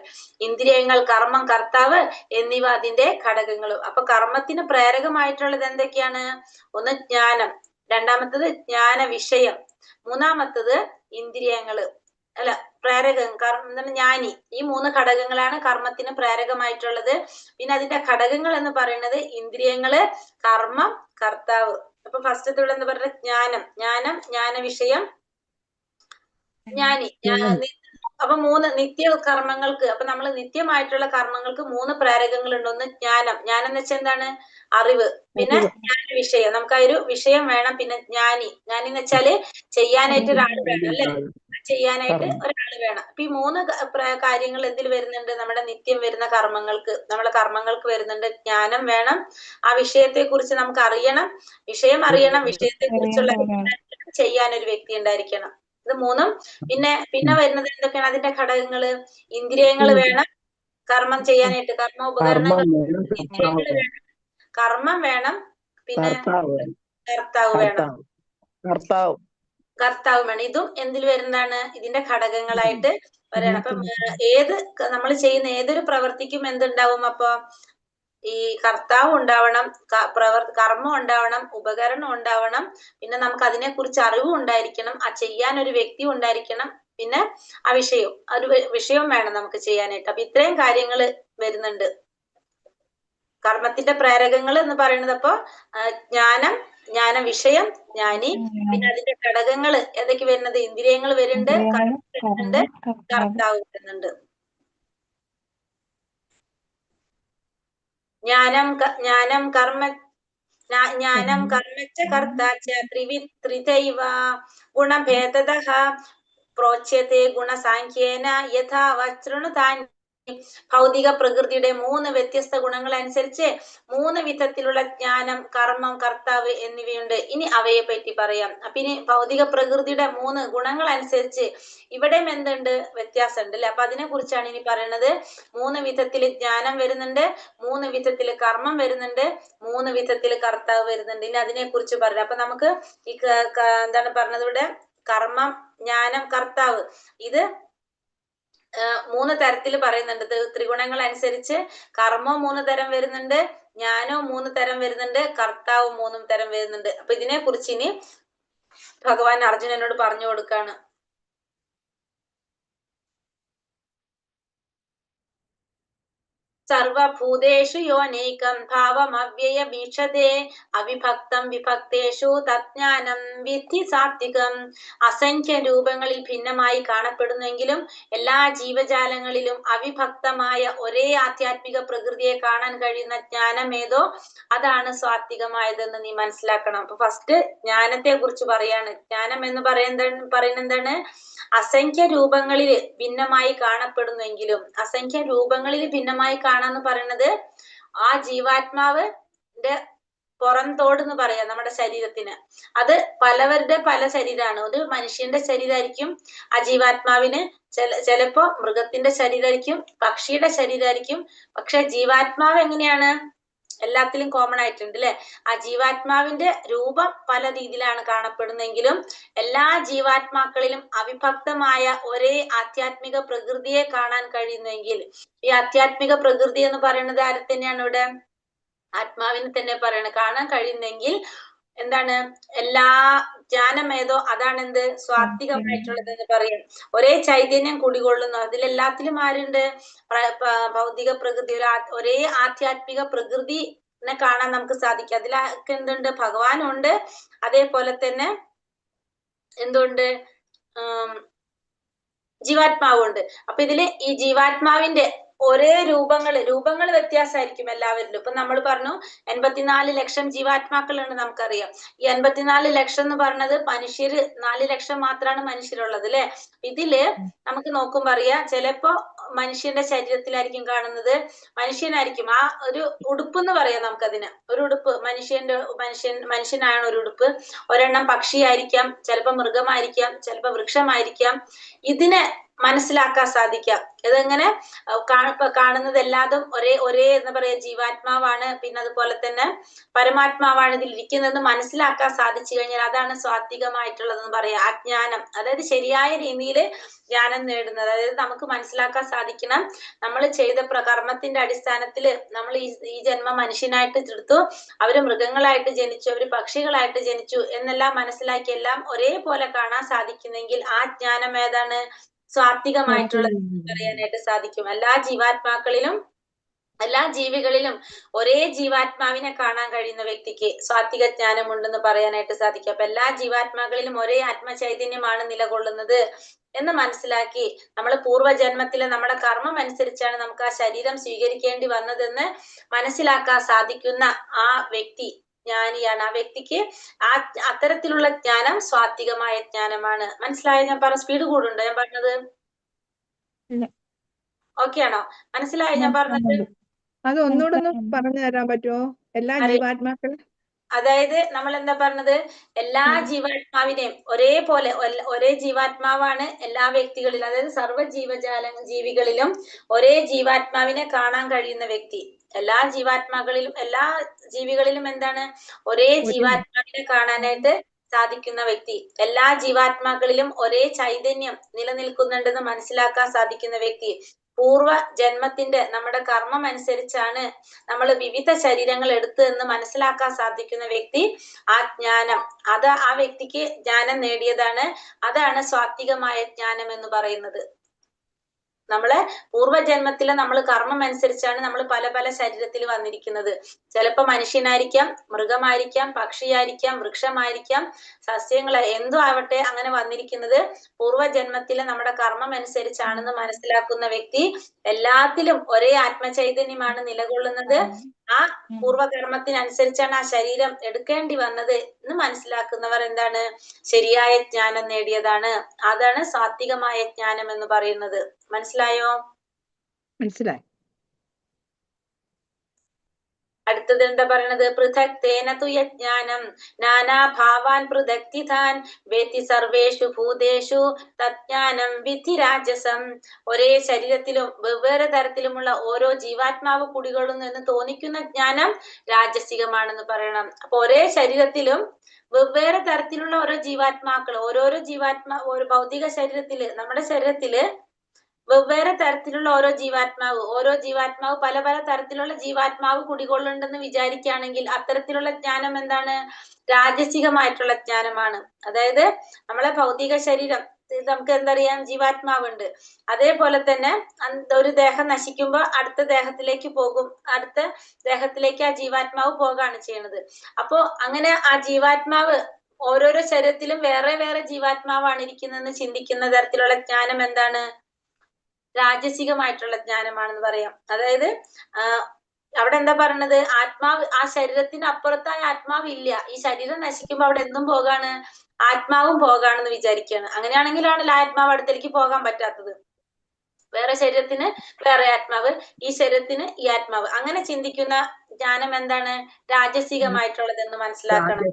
ഇന്ദ്രിയങ്ങൾ, കർമ്മം, കർത്താവ് എന്നിവ അതിന്റെ ഘടകങ്ങളും. അപ്പൊ കർമ്മത്തിന് പ്രേരകമായിട്ടുള്ളത് എന്തൊക്കെയാണ്? ഒന്ന് ജ്ഞാനം, 2ാമത്തത് ജ്ഞാന വിഷയം, 3ാമത്തത് ഇന്ദ്രിയങ്ങള് അല്ല പ്രേരകം എന്താണ്? ജ്ഞാനി. ഈ 3 ഘടകങ്ങളാണ് കർമ്മത്തിന് പ്രേരകമായിട്ടുള്ളത്. പിന്നെ അതിന്റെ ഘടകങ്ങൾ എന്ന് പറയുന്നത് ഇന്ദ്രിയങ്ങള്, കർമ്മം, കർത്താവ്. അപ്പൊ ഫസ്റ്റത്തെ എന്താ പറയുക? ജ്ഞാനം, ജ്ഞാന വിഷയം, ജ്ഞാനി. അപ്പൊ 3 നിത്യ കർമ്മങ്ങൾക്ക്, അപ്പൊ നമ്മൾ നിത്യമായിട്ടുള്ള കർമ്മങ്ങൾക്ക് 3 പ്രേരകങ്ങളുണ്ട്. ഒന്ന് ജ്ഞാനം എന്ന് വെച്ചാൽ എന്താണ്? അറിവ്. പിന്നെ ജ്ഞാന വിഷയം, നമുക്ക് ആ ഒരു വിഷയം വേണം. പിന്നെ ജ്ഞാനി എന്ന് വെച്ചാല് ചെയ്യാനായിട്ട് ഒരാൾ വേണം അല്ലെ, ചെയ്യാനായിട്ട് ഒരാൾ വേണം. അപ്പൊ ഈ 3 കാര്യങ്ങൾ എന്തിൽ വരുന്നുണ്ട്? നമ്മുടെ നിത്യം വരുന്ന നമ്മളെ കർമ്മങ്ങൾക്ക് വരുന്നുണ്ട്. ജ്ഞാനം വേണം, ആ വിഷയത്തെ കുറിച്ച് നമുക്ക് അറിയണം, വിഷയം അറിയണം, വിഷയത്തെ കുറിച്ചുള്ള ചെയ്യാനൊരു വ്യക്തി ഉണ്ടായിരിക്കണം. ഇത് മൂന്നും. പിന്നെ വരുന്നത് എന്തൊക്കെയാണ് അതിന്റെ ഘടകങ്ങള്? ഇന്ദ്രിയങ്ങൾ വേണം കർമ്മം ചെയ്യാനായിട്ട്, കർമ്മോപകരണങ്ങൾ, ഇന്ദ്രിയങ്ങൾ വേണം, കർമ്മം വേണം, പിന്നെ കർത്താവ് വേണം, കർത്താവ് വേണം. ഇതും എന്തിൽ വരുന്നതാണ്? ഇതിന്റെ ഘടകങ്ങളായിട്ട് പറയണം. അപ്പം നമ്മൾ ചെയ്യുന്ന ഏതൊരു പ്രവൃത്തിക്കും എന്തുണ്ടാവും? അപ്പൊ ഈ കർത്താവ് ഉണ്ടാവണം, കർമ്മം ഉണ്ടാവണം, ഉപകരണം ഉണ്ടാവണം, പിന്നെ നമുക്ക് അതിനെ കുറിച്ച് അറിവും ഉണ്ടായിരിക്കണം, ആ ചെയ്യാൻ ഒരു വ്യക്തി ഉണ്ടായിരിക്കണം, പിന്നെ ആ വിഷയവും വേണം നമുക്ക് ചെയ്യാനായിട്ട്. അപ്പൊ ഇത്രയും കാര്യങ്ങൾ വരുന്നുണ്ട് കർമ്മത്തിന്റെ പ്രേരകങ്ങൾ എന്ന് പറയുന്നത്. അപ്പൊ ജ്ഞാന വിഷയം, ജ്ഞാനി, പിന്നെ അതിന്റെ ഘടകങ്ങൾ ഏതൊക്കെ വരുന്നത്? ഇന്ദ്രിയങ്ങൾ വരുന്നുണ്ട്, കർമ്മം വരുന്നുണ്ട്, കർത്താവ് വരുന്നുണ്ട്. ജ്ഞാനം കർമ്മച്ച കർത്താച്ച ത്രിതൈവ ഗുണഭേദതഃ പ്രോച്യത്തെ ഗുണസാഖ്യേന യഥാ വചൃണുതാൻ. ഭൗതിക പ്രകൃതിയുടെ 3 വ്യത്യസ്ത ഗുണങ്ങൾ അനുസരിച്ച് 3 വിധത്തിലുള്ള ജ്ഞാനം, കർമ്മം, കർത്താവ് എന്നിവയുണ്ട്. ഇനി അവയെ പറ്റി പറയാം. അപ്പൊ ഇനി ഭൗതിക പ്രകൃതിയുടെ 3 ഗുണങ്ങൾ അനുസരിച്ച് ഇവിടെയും എന്തുണ്ട്? വ്യത്യാസമുണ്ട് അല്ലെ? അപ്പൊ അതിനെ കുറിച്ചാണ് ഇനി പറയുന്നത്. 3 വിധത്തിൽ ജ്ഞാനം വരുന്നുണ്ട്, 3 വിധത്തിൽ കർമ്മം വരുന്നുണ്ട്, 3 വിധത്തിൽ കർത്താവ് വരുന്നുണ്ട്. ഇനി അതിനെ കുറിച്ച് പറയാം. അപ്പൊ നമുക്ക് ഈ എന്താണ് പറഞ്ഞത് ഇവിടെ? കർമ്മം, ജ്ഞാനം, കർത്താവ്, ഇത് 3 തരത്തിൽ പറയുന്നുണ്ട്. ത്രിഗുണങ്ങൾ അനുസരിച്ച് കർമ്മവും 3 തരം വരുന്നുണ്ട്, ജ്ഞാനവും 3 തരം വരുന്നുണ്ട്, കർത്താവും 3 തരം വരുന്നുണ്ട്. അപ്പൊ ഇതിനെ കുറിച്ച് ഇനി ഭഗവാൻ അർജുനനോട് പറഞ്ഞു കൊടുക്കാണ്. സർവഭൂതേഷു യോനൈകം ഭാവമവ്യയമീക്ഷതേ അവിഭക്തം വിഭക്തേഷു തജ്ഞാനം വിദ്ധി സാത്വികം. അസംഖ്യ രൂപങ്ങളിൽ ഭിന്നമായി കാണപ്പെടുന്നെങ്കിലും എല്ലാ ജീവജാലങ്ങളിലും അവിഭക്തമായ ഒരേ ആധ്യാത്മിക പ്രകൃതിയെ കാണാൻ കഴിയുന്ന ജ്ഞാനം ഏതോ അതാണ് സ്വാത്വികമായതെന്ന് നീ മനസ്സിലാക്കണം. അപ്പൊ ഫസ്റ്റ് ജ്ഞാനത്തെ കുറിച്ച് പറയാണ്. ജ്ഞാനം എന്ന് പറയുന്നത് എന്താണ്? അസംഖ്യ രൂപങ്ങളിൽ ഭിന്നമായി കാണപ്പെടുന്നെങ്കിലും, അസംഖ്യ രൂപങ്ങളിൽ ഭിന്നമായി കാണാന്ന് പറയുന്നത് ആ ജീവാത്മാവിന്റെ പുറംതോട് എന്ന് പറയാം നമ്മുടെ ശരീരത്തിന്. അത് പലവരുടെ പല ശരീരമാണ്. ഒരു മനുഷ്യന്റെ ശരീരമായിരിക്കും ആ ജീവാത്മാവിന്, ചിലപ്പോ മൃഗത്തിന്റെ ശരീരമായിരിക്കും, പക്ഷിയുടെ ശരീരമായിരിക്കും. പക്ഷെ ജീവാത്മാവ് എങ്ങനെയാണ്? എല്ലാത്തിലും കോമൺ ആയിട്ടുണ്ട് അല്ലെ? ആ ജീവാത്മാവിന്റെ രൂപം പല രീതിയിലാണ് കാണപ്പെടുന്നെങ്കിലും എല്ലാ ജീവാത്മാക്കളിലും അവിഭക്തമായ ഒരേ ആധ്യാത്മിക പ്രകൃതിയെ കാണാൻ കഴിയുന്നെങ്കിൽ, ഈ ആധ്യാത്മിക പ്രകൃതി എന്ന് പറയുന്നത് ആരെ തന്നെയാണ് ഇവിടെ? ആത്മാവിനെ തന്നെ പറയണം. കാണാൻ കഴിയുന്നെങ്കിൽ എന്താണ്? എല്ലാ ജ്ഞാനം ഏതോ അതാണ് എന്ത്? സ്വാത്വികമായിട്ടുള്ളത് എന്ന് പറയും. ഒരേ ചൈതന്യം കുടികൊള്ളുന്നു. അതിലെല്ലാത്തിലും ആരുണ്ട്? ഭൗതിക പ്രകൃതി, ഒരേ ആധ്യാത്മിക പ്രകൃതിനെ കാണാൻ നമുക്ക് സാധിക്കും. അതിലൊക്കെ എന്തുണ്ട്? ഭഗവാനുണ്ട്. അതേപോലെ തന്നെ എന്തുണ്ട്? ജീവാത്മാവുണ്ട്. അപ്പൊ ഇതില് ഈ ജീവാത്മാവിന്റെ ഒരേ രൂപങ്ങൾ വ്യത്യാസമായിരിക്കും എല്ലാവരിലും. ഇപ്പൊ നമ്മൾ പറഞ്ഞു 84 ലക്ഷം ജീവാത്മാക്കളുണ്ട് നമുക്കറിയാം. ഈ 84 ലക്ഷം എന്ന് പറഞ്ഞത് മനുഷ്യര് 4 ലക്ഷം മാത്രമാണ് മനുഷ്യരുള്ളത് അല്ലെ? ഇതില് നമുക്ക് നോക്കുമ്പോ അറിയാം, ചിലപ്പോ മനുഷ്യന്റെ ശരീരത്തിലായിരിക്കും കാണുന്നത്, മനുഷ്യനായിരിക്കും ആ ഒരു ഉടുപ്പ് എന്ന് പറയാം നമുക്കതിന്. ഒരു ഉടുപ്പ് മനുഷ്യനാണ് ഒരു ഉടുപ്പ്. ഒരെണ്ണം പക്ഷിയായിരിക്കാം, ചിലപ്പോ മൃഗമായിരിക്കാം, ചിലപ്പോ വൃക്ഷമായിരിക്കാം. ഇതിനെ മനസ്സിലാക്കാൻ സാധിക്കാം. ഇതെങ്ങനെ കാണുന്നത് എല്ലാതും ഒരേ എന്താ പറയാ ജീവാത്മാവാണ്, പിന്നെ അതുപോലെ തന്നെ പരമാത്മാവാണ് ഇതിൽ ഇരിക്കുന്നതെന്ന് മനസ്സിലാക്കാൻ സാധിച്ചു കഴിഞ്ഞാൽ അതാണ് സ്വാത്വികമായിട്ടുള്ളതെന്ന് പറയാം. അജ്ഞാനം, അതായത് ശരിയായ രീതിയിൽ ജ്ഞാനം നേടുന്നത്. അതായത് നമുക്ക് മനസ്സിലാക്കാൻ സാധിക്കണം, നമ്മൾ ചെയ്ത കർമ്മത്തിന്റെ അടിസ്ഥാനത്തിൽ നമ്മൾ ഈ ജന്മം മനുഷ്യനായിട്ട് എടുത്തു, അവര് മൃഗങ്ങളായിട്ട് ജനിച്ചു, അവര് പക്ഷികളായിട്ട് ജനിച്ചു എന്നെല്ലാം മനസ്സിലാക്കി എല്ലാം ഒരേപോലെ കാണാൻ സാധിക്കുന്നെങ്കിൽ ആ ജ്ഞാനം ഏതാണ്? സ്വാത്വികമായിട്ടുള്ളത് പറയാനായിട്ട് സാധിക്കും. എല്ലാ ജീവാത്മാക്കളിലും, എല്ലാ ജീവികളിലും ഒരേ ജീവാത്മാവിനെ കാണാൻ കഴിയുന്ന വ്യക്തിക്ക് സ്വാത്വിക ജ്ഞാനം ഉണ്ടെന്ന് പറയാനായിട്ട് സാധിക്കും. അപ്പൊ എല്ലാ ജീവാത്മാക്കളിലും ഒരേ ആത്മചൈതന്യമാണ് നിലകൊള്ളുന്നത് എന്ന് മനസ്സിലാക്കി, നമ്മൾ പൂർവ്വജന്മത്തിലെ നമ്മുടെ കർമ്മം അനുസരിച്ചാണ് നമുക്ക് ആ ശരീരം സ്വീകരിക്കേണ്ടി വന്നതെന്ന് മനസ്സിലാക്കാൻ സാധിക്കുന്ന ആ വ്യക്തി ജ്ഞാനിയാണ്. ആ വ്യക്തിക്ക് അത്തരത്തിലുള്ള ജ്ഞാനം സ്വാത്വികമായ ജ്ഞാനമാണ്. മനസ്സിലായോ? ഞാൻ പറഞ്ഞ സ്പീഡ് കൂടുണ്ടോ ഞാൻ പറഞ്ഞത്? ഓക്കെ ആണോ? മനസ്സിലായോ ഞാൻ പറഞ്ഞത്? അത് ഒന്നുകൂടെ ഒന്ന് പറഞ്ഞു തരാൻ പറ്റുമോ? എല്ലാ ജീവാത്മാക്കളും അതായത് നമ്മൾ എന്താ പറഞ്ഞത്, എല്ലാ ജീവാത്മാവിനെയും ഒരേപോലെ ഒരേ ജീവാത്മാവാണ് എല്ലാ വ്യക്തികളിലും, അതായത് സർവ്വ ജീവികളിലും ഒരേ ജീവാത്മാവിനെ കാണാൻ കഴിയുന്ന വ്യക്തി. എല്ലാ ജീവാത്മാക്കളിലും എല്ലാ ജീവികളിലും എന്താണ് ഒരേ ജീവാത്മാവിനെ കാണാനായിട്ട് സാധിക്കുന്ന വ്യക്തി. എല്ലാ ജീവാത്മാക്കളിലും ഒരേ ചൈതന്യം നിലനിൽക്കുന്നുണ്ടെന്ന് മനസ്സിലാക്കാൻ സാധിക്കുന്ന വ്യക്തി. പൂർവ ജന്മത്തിന്റെ നമ്മുടെ കർമ്മം അനുസരിച്ചാണ് നമ്മൾ വിവിധ ശരീരങ്ങൾ എടുത്തു എന്ന് മനസ്സിലാക്കാൻ സാധിക്കുന്ന വ്യക്തി ആ ജ്ഞാനം, അത് ആ വ്യക്തിക്ക് ജ്ഞാനം നേടിയതാണ്. അതാണ് സ്വാത്വികമായ ജ്ഞാനം എന്ന് പറയുന്നത്. നമ്മളെ പൂർവ്വജന്മത്തിലെ നമ്മൾ കർമ്മം അനുസരിച്ചാണ് നമ്മൾ പല പല ശരീരത്തിൽ വന്നിരിക്കുന്നത്. ചിലപ്പോ മനുഷ്യനായിരിക്കാം, മൃഗമായിരിക്കാം, പക്ഷിയായിരിക്കാം, വൃക്ഷമായിരിക്കാം, സസ്യങ്ങൾ എന്തും ആവട്ടെ, അങ്ങനെ വന്നിരിക്കുന്നത് പൂർവ്വജന്മത്തിലെ നമ്മുടെ കർമ്മം അനുസരിച്ചാണെന്ന് മനസ്സിലാക്കുന്ന വ്യക്തി എല്ലാത്തിലും ഒരേ ആത്മചൈതന്യമാണ് നിലകൊള്ളുന്നത്. ആ പൂർവ്വകർമ്മത്തിനനുസരിച്ചാണ് ആ ശരീരം എടുക്കേണ്ടി വന്നത് എന്ന് മനസ്സിലാക്കുന്നവർ എന്താണ് ശരിയായ ജ്ഞാനം നേടിയതാണ്. അതാണ് സാത്വികമായ ജ്ഞാനം എന്ന് പറയുന്നത്. മനസ്സിലായോ? മനസ്സിലായി. അടുത്തത് എന്താ പറയണത്? പൃഥക് തേന തു യജ്ഞാനം നാനാഭാവാൻ പൃഥക്തിതാൻ വേത്തി സർവേഷു ഭൂതേഷു തജ്ഞാനം വിധി രാജസം. ഒരേ ശരീരത്തിലും വെവ്വേറെ തരത്തിലുമുള്ള ഓരോ ജീവാത്മാവ് കുടികൊള്ളുന്നു എന്ന് തോന്നിക്കുന്ന ജ്ഞാനം രാജസികമാണെന്ന് പറയണം. അപ്പൊ ഒരേ ശരീരത്തിലും വെവ്വേറെ തരത്തിലുള്ള ഓരോ ജീവാത്മാക്കൾ, ഓരോരോ ഒരു ഭൗതിക ശരീരത്തില്, നമ്മുടെ ശരീരത്തില് വെവ്വേറെ തരത്തിലുള്ള ഓരോ ജീവാത്മാവ് പല പല തരത്തിലുള്ള ജീവാത്മാവ് കുടികൊള്ളുന്നുണ്ടെന്ന് വിചാരിക്കുകയാണെങ്കിൽ അത്തരത്തിലുള്ള ജ്ഞാനം എന്താണ്? രാജസികമായിട്ടുള്ള ജ്ഞാനമാണ്. അതായത് നമ്മളെ ഭൗതിക ശരീരം നമുക്ക് എന്തറിയാം, ജീവാത്മാവുണ്ട്. അതേപോലെ തന്നെ ഒരു ദേഹം നശിക്കുമ്പോൾ അടുത്ത ദേഹത്തിലേക്ക് പോകും, അടുത്ത ദേഹത്തിലേക്ക് ആ ജീവാത്മാവ് പോകാണ് ചെയ്യുന്നത്. അപ്പോ അങ്ങനെ ആ ജീവാത്മാവ് ഓരോരോ ശരീരത്തിലും വേറെ വേറെ ജീവാത്മാവാണ് ഇരിക്കുന്നതെന്ന് ചിന്തിക്കുന്ന തരത്തിലുള്ള ജ്ഞാനം എന്താണ്? രാജസികമായിട്ടുള്ള ജ്ഞാനമാണെന്ന് പറയാം. അതായത് അവിടെ എന്താ പറയണത്? ആത്മാവ്, ആ ശരീരത്തിന് അപ്പുറത്തായ ആത്മാവ് ഇല്ല. ഈ ശരീരം നശിക്കുമ്പോ അവിടെ എന്തും പോകാണ്, ആത്മാവും പോകാണെന്ന് വിചാരിക്കുകയാണ്. അങ്ങനെയാണെങ്കിലാണല്ലോ ആത്മാവ് അടുത്തേക്ക് പോകാൻ പറ്റാത്തത്. വേറെ ശരീരത്തിന് വേറെ ആത്മാവ്, ഈ ശരീരത്തിന് ഈ ആത്മാവ്, അങ്ങനെ ചിന്തിക്കുന്ന ജ്ഞാനം എന്താണ്? രാജസികമായിട്ടുള്ളതെന്ന് മനസ്സിലാക്കണം.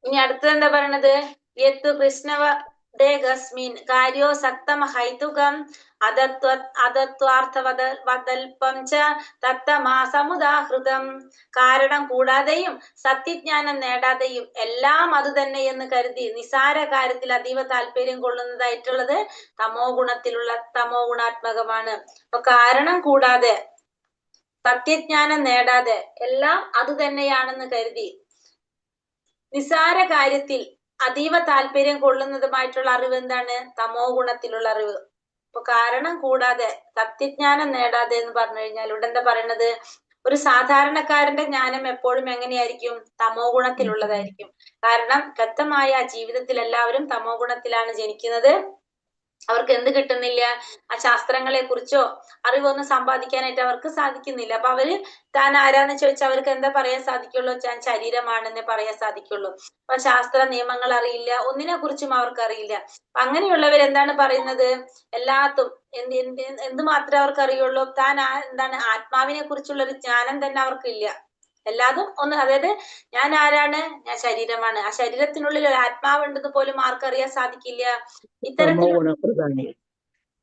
ഇനി അടുത്തത് എന്താ പറയണത്? യത്തു കൃഷ്ണവ ദേഹസ്മിൻ കാര്യോ സക്തമഹൈതുകം അതത്വാർത്ഥവദൽപം ച തത്തമാസമുദാഹൃതം. കാരണം കൂടാതെയും സത്യജ്ഞാനം നേടാതെയും എല്ലാം അത് തന്നെ എന്ന് കരുതി നിസാര കാര്യത്തിൽ അതീവ താല്പര്യം കൊള്ളുന്നതായിട്ടുള്ളത് തമോ ഗുണാത്മകമാണ്. അപ്പൊ കാരണം കൂടാതെ സത്യജ്ഞാനം നേടാതെ എല്ലാം അത് തന്നെയാണെന്ന് കരുതി നിസാര കാര്യത്തിൽ അതീവ താല്പര്യം കൊള്ളുന്നതുമായിട്ടുള്ള അറിവ് എന്താണ്? തമോ ഗുണത്തിലുള്ള അറിവ്. അപ്പൊ കാരണം കൂടാതെ സത്യജ്ഞാനം നേടാതെ എന്ന് പറഞ്ഞു കഴിഞ്ഞാൽ ഇവിടെ എന്താ പറയണത്? ഒരു സാധാരണക്കാരന്റെ ജ്ഞാനം എപ്പോഴും എങ്ങനെയായിരിക്കും? തമോ ഗുണത്തിലുള്ളതായിരിക്കും. കാരണം കൃത്യമായ ജീവിതത്തിൽ എല്ലാവരും തമോ ഗുണത്തിലാണ് ജനിക്കുന്നത്. അവർക്ക് എന്ത് കിട്ടുന്നില്ല? ആ ശാസ്ത്രങ്ങളെ കുറിച്ചോ അറിവൊന്നും സമ്പാദിക്കാനായിട്ട് അവർക്ക് സാധിക്കുന്നില്ല. അപ്പൊ അവര് താൻ ആരാന്ന് ചോദിച്ചാൽ അവർക്ക് എന്താ പറയാൻ സാധിക്കുള്ളൂ? ഞാൻ ശരീരമാണെന്ന് പറയാൻ സാധിക്കുള്ളൂ. അപ്പൊ ശാസ്ത്ര നിയമങ്ങൾ അറിയില്ല, ഒന്നിനെ കുറിച്ചും അവർക്ക് അറിയില്ല. അങ്ങനെയുള്ളവർ എന്താണ് പറയുന്നത്? എല്ലാത്തും എന്ത് മാത്രമേ അവർക്ക് അറിയുള്ളൂ? താൻ എന്താണ് ആത്മാവിനെ കുറിച്ചുള്ള ഒരു ജ്ഞാനം തന്നെ അവർക്കില്ല. എല്ലാതും ഒന്ന്, അതായത് ഞാൻ ആരാണ്? ഞാൻ ശരീരമാണ്. ആ ശരീരത്തിനുള്ളിൽ ഒരു ആത്മാവുണ്ടെന്ന് പോലും ആർക്കറിയാൻ സാധിക്കില്ല. ഇത്തരത്തിൽ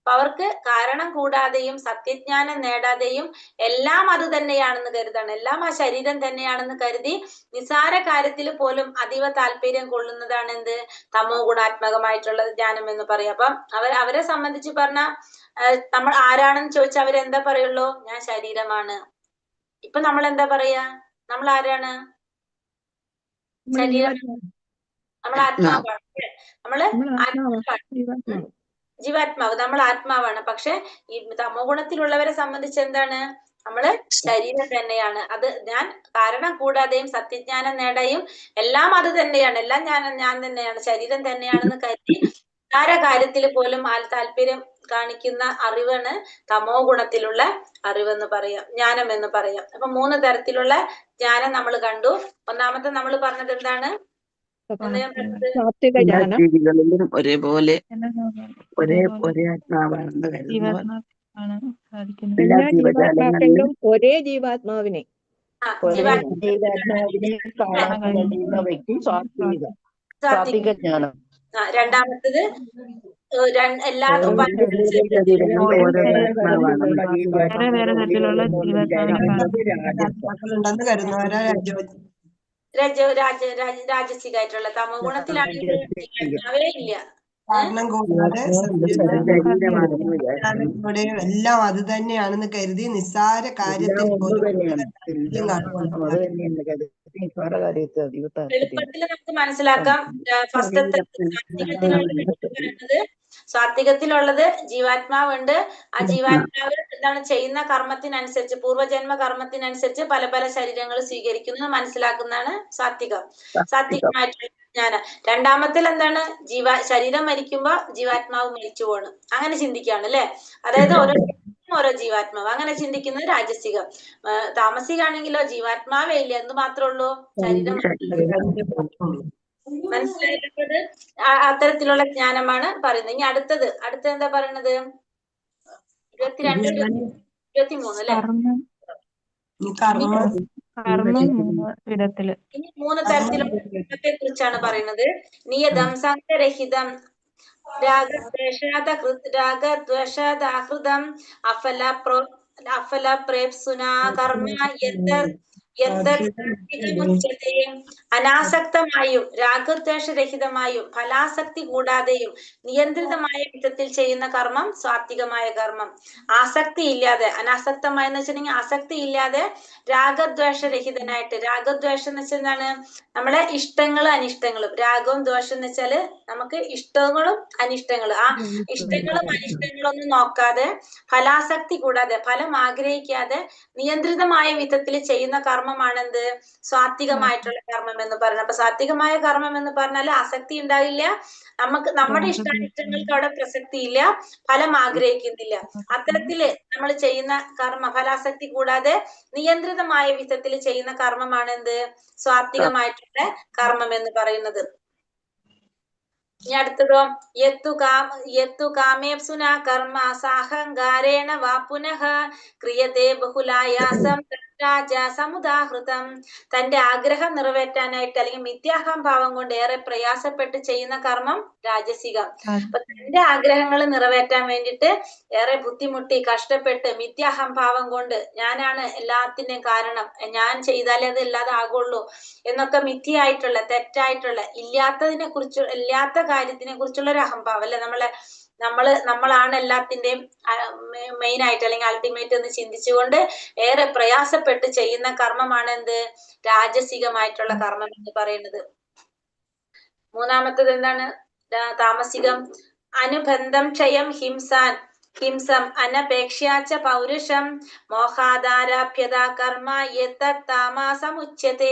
അവർക്ക് കാരണം കൂടാതെയും സത്യജ്ഞാനം നേടാതെയും എല്ലാം അത് തന്നെയാണെന്ന് കരുതാണ്, എല്ലാം ആ ശരീരം തന്നെയാണെന്ന് കരുതി നിസാര കാര്യത്തിൽ പോലും അതീവ താല്പര്യം കൊള്ളുന്നതാണ് എന്ത്? തമോ ഗുണാത്മകമായിട്ടുള്ള ജ്ഞാനം എന്ന് പറയാം. അപ്പം അവരെ സംബന്ധിച്ച് പറഞ്ഞ നമ്മൾ ആരാണെന്ന് ചോദിച്ചാൽ അവരെന്താ പറയുള്ളൂ? ഞാൻ ശരീരമാണ്. ഇപ്പൊ നമ്മൾ എന്താ പറയാ? നമ്മൾ ആരാണ്? ശരീരം. നമ്മൾ ആത്മാവാണ്. നമ്മള് ആത്മാവാണ്, ജീവാത്മാവ്, നമ്മൾ ആത്മാവാണ്. പക്ഷെ ഈ തമോ ഗുണത്തിലുള്ളവരെ സംബന്ധിച്ച് എന്താണ്? നമ്മള് ശരീരം തന്നെയാണ്. അത് ഞാൻ കാരണം കൂടാതെയും സത്യജ്ഞാനം നേടായും എല്ലാം അത് തന്നെയാണ്, എല്ലാം ഞാൻ തന്നെയാണ്, ശരീരം തന്നെയാണെന്ന് കരുതി നിസാര കാര്യത്തിൽ പോലും താല്പര്യം കാണിക്കുന്ന അറിവാണ് തമോ ഗുണത്തിലുള്ള അറിവെന്ന് പറയാം, ജ്ഞാനം എന്ന് പറയാം. അപ്പൊ 3 തരത്തിലുള്ള ജ്ഞാനം നമ്മൾ കണ്ടു. ഒന്നാമത്തെ നമ്മൾ പറഞ്ഞത് എന്താണ്? ജീവികളിലും ഒരേപോലെ ഒരേ ആത്മാവാണെന്ന് കരുതുന്നവർ കാണാൻ സാധിക്കുന്നു. എല്ലാ എല്ലാ ജീവജാലങ്ങളിലും ജീവാത്മാക്കളിലും ഒരേ ജീവാത്മാവിനെ ഒരേ ജീവാത്മാവിനെ കാണാൻ കഴിയുന്ന വ്യക്തി സാത്വിക സാത്വിക ജ്ഞാനം. രണ്ടാമത്തത് എല്ലാ ഓരോ ശരീരങ്ങളിൽ ഓരോ ആത്മാവാണ്. ഉണ്ടെന്ന് കരുതുന്നവരാ രാജസികമായിട്ടുള്ള തമോ ഗുണത്തിലാണെങ്കിൽ ജീവാത്മാവേ ഇല്ല. കാരണം കൂടാതെ ശരീരമാണെന്ന് വിചാരിച്ചു. ഇവിടെ എല്ലാം അത് തന്നെയാണെന്ന് കരുതി നിസ്സാര കാര്യത്തിൽ പോലും എളുപ്പത്തിൽ നമുക്ക് മനസ്സിലാക്കാം. ഫസ്റ്റത്തെ സാത്വികത്തിലുള്ളത് ജീവാത്മാവുണ്ട്. ആ ജീവാത്മാവ് എന്താണ് ചെയ്യുന്ന കർമ്മത്തിനനുസരിച്ച്, പൂർവജന്മ കർമ്മത്തിനനുസരിച്ച് പല പല ശരീരങ്ങൾ സ്വീകരിക്കുന്നത് മനസ്സിലാക്കുന്നതാണ് സാത്വികം. സാത്വികമായിട്ടുള്ള ജ്ഞാനം. രണ്ടാമത്തിൽ എന്താണ് ശരീരം മരിക്കുമ്പോ ജീവാത്മാവ് മരിച്ചു പോണ്, അങ്ങനെ ചിന്തിക്കുകയാണ് അല്ലെ. അതായത് ഓരോ ജീവാത്മാവ് അങ്ങനെ ചിന്തിക്കുന്നത് രാജസികം. താമസികാണെങ്കിലോ ജീവാത്മാവേ ഇല്ല, എന്ത് മാത്രമേ ഉള്ളൂ, ശരീരം. മനസ്സിലായിട്ടുള്ളത് അത്തരത്തിലുള്ള ജ്ഞാനമാണ് പറയുന്നത്. ഇനി അടുത്തത് എന്താ പറയുന്നത്? 22, 23 അല്ലെ. ഇനി 3 തരത്തിലുള്ള കർമ്മത്തെ കുറിച്ചാണ് പറയുന്നത്. നിയതം, സംഗരഹിതം, രാഗദ്വേഷാദാഹൃതം, അഫലപ്രേപ്സുനാ കർമ്മ അനാസക്തമായും രാഗദ്വേഷരഹിതമായും ഫലാസക്തി കൂടാതെയും നിയന്ത്രിതമായ വിധത്തിൽ ചെയ്യുന്ന കർമ്മം സാത്വികമായ കർമ്മം. ആസക്തി ഇല്ലാതെ, അനാസക്തമായെന്ന് വെച്ചിട്ടുണ്ടെങ്കിൽ ആസക്തി ഇല്ലാതെ രാഗദ്വേഷരഹിതനായിട്ട്. രാഗദ്വേഷം എന്ന് വെച്ചാൽ എന്താണ്? നമ്മളെ ഇഷ്ടങ്ങളും അനിഷ്ടങ്ങളും. രാഗവും ദ്വേഷം എന്ന് വെച്ചാല് നമുക്ക് ഇഷ്ടങ്ങളും അനിഷ്ടങ്ങളും. ആ ഇഷ്ടങ്ങളും അനിഷ്ടങ്ങളും ഒന്നും നോക്കാതെ, ഫലാസക്തി കൂടാതെ, ഫലം ആഗ്രഹിക്കാതെ നിയന്ത്രിതമായ വിധത്തിൽ ചെയ്യുന്ന കർമ്മമാണെന്ത്? സാത്വികമായിട്ടുള്ള കർമ്മം എന്ന് പറയുന്നത്. അപ്പൊ സാത്വികമായ കർമ്മം എന്ന് പറഞ്ഞാൽ ആസക്തി ഉണ്ടാവില്ല, നമ്മുടെ ഇഷ്ടാനിഷ്ടങ്ങൾക്ക് അവിടെ പ്രസക്തി ഇല്ല, ഫലം ആഗ്രഹിക്കുന്നില്ല. അത്തരത്തില് നമ്മൾ ചെയ്യുന്ന കർമ്മ ഫലാസക്തി കൂടാതെ നിയന്ത്രിതമായ വിധത്തിൽ ചെയ്യുന്ന കർമ്മമാണ് എന്ത്? സാത്വികമായിട്ടുള്ള കർമ്മം എന്ന് പറയുന്നത്. ഇനി അടുത്തതോ യത്തു കാമേപ്സുന കർമ്മ സാഹങ്കാരേണ വാ പുനഃ ക്രിയതേ ബഹുലായാസം സമുദാഹൃതം. തന്റെ ആഗ്രഹം നിറവേറ്റാനായിട്ട് അല്ലെങ്കിൽ മിഥ്യാഹംഭാവം കൊണ്ട് ഏറെ പ്രയാസപ്പെട്ട് ചെയ്യുന്ന കർമ്മം രാജസികം. അപ്പൊ തന്റെ ആഗ്രഹങ്ങൾ നിറവേറ്റാൻ വേണ്ടിയിട്ട് ഏറെ ബുദ്ധിമുട്ടി കഷ്ടപ്പെട്ട് മിഥ്യാഹംഭാവം കൊണ്ട് ഞാനാണ് എല്ലാത്തിന്റെയും കാരണം, ഞാൻ ചെയ്താലേ അത് ഇല്ലാതെ ആകുള്ളൂ എന്നൊക്കെ മിഥ്യയായിട്ടുള്ള തെറ്റായിട്ടുള്ള ഇല്ലാത്ത കാര്യത്തിനെ കുറിച്ചുള്ള ഒരു അഹംഭാവം അല്ലെ. നമ്മളാണ് എല്ലാത്തിന്റെയും മെയിൻ ആയിട്ട് അല്ലെങ്കിൽ അൾട്ടിമേറ്റ് എന്ന് ചിന്തിച്ചുകൊണ്ട് ഏറെ പ്രയാസപ്പെട്ട് ചെയ്യുന്ന കർമ്മമാണ് എന്ത്? രാജസികമായിട്ടുള്ള കർമ്മം എന്ന് പറയുന്നത്. മൂന്നാമത്തത് എന്താണ്? താമസികം. അനുബന്ധം ക്ഷയം ഹിംസം അനപേക്ഷാച്ച പൗരുഷം മോഹാദാരാഭ്യത കർമ്മ യത്തത്താമസമുച്യത്തെ.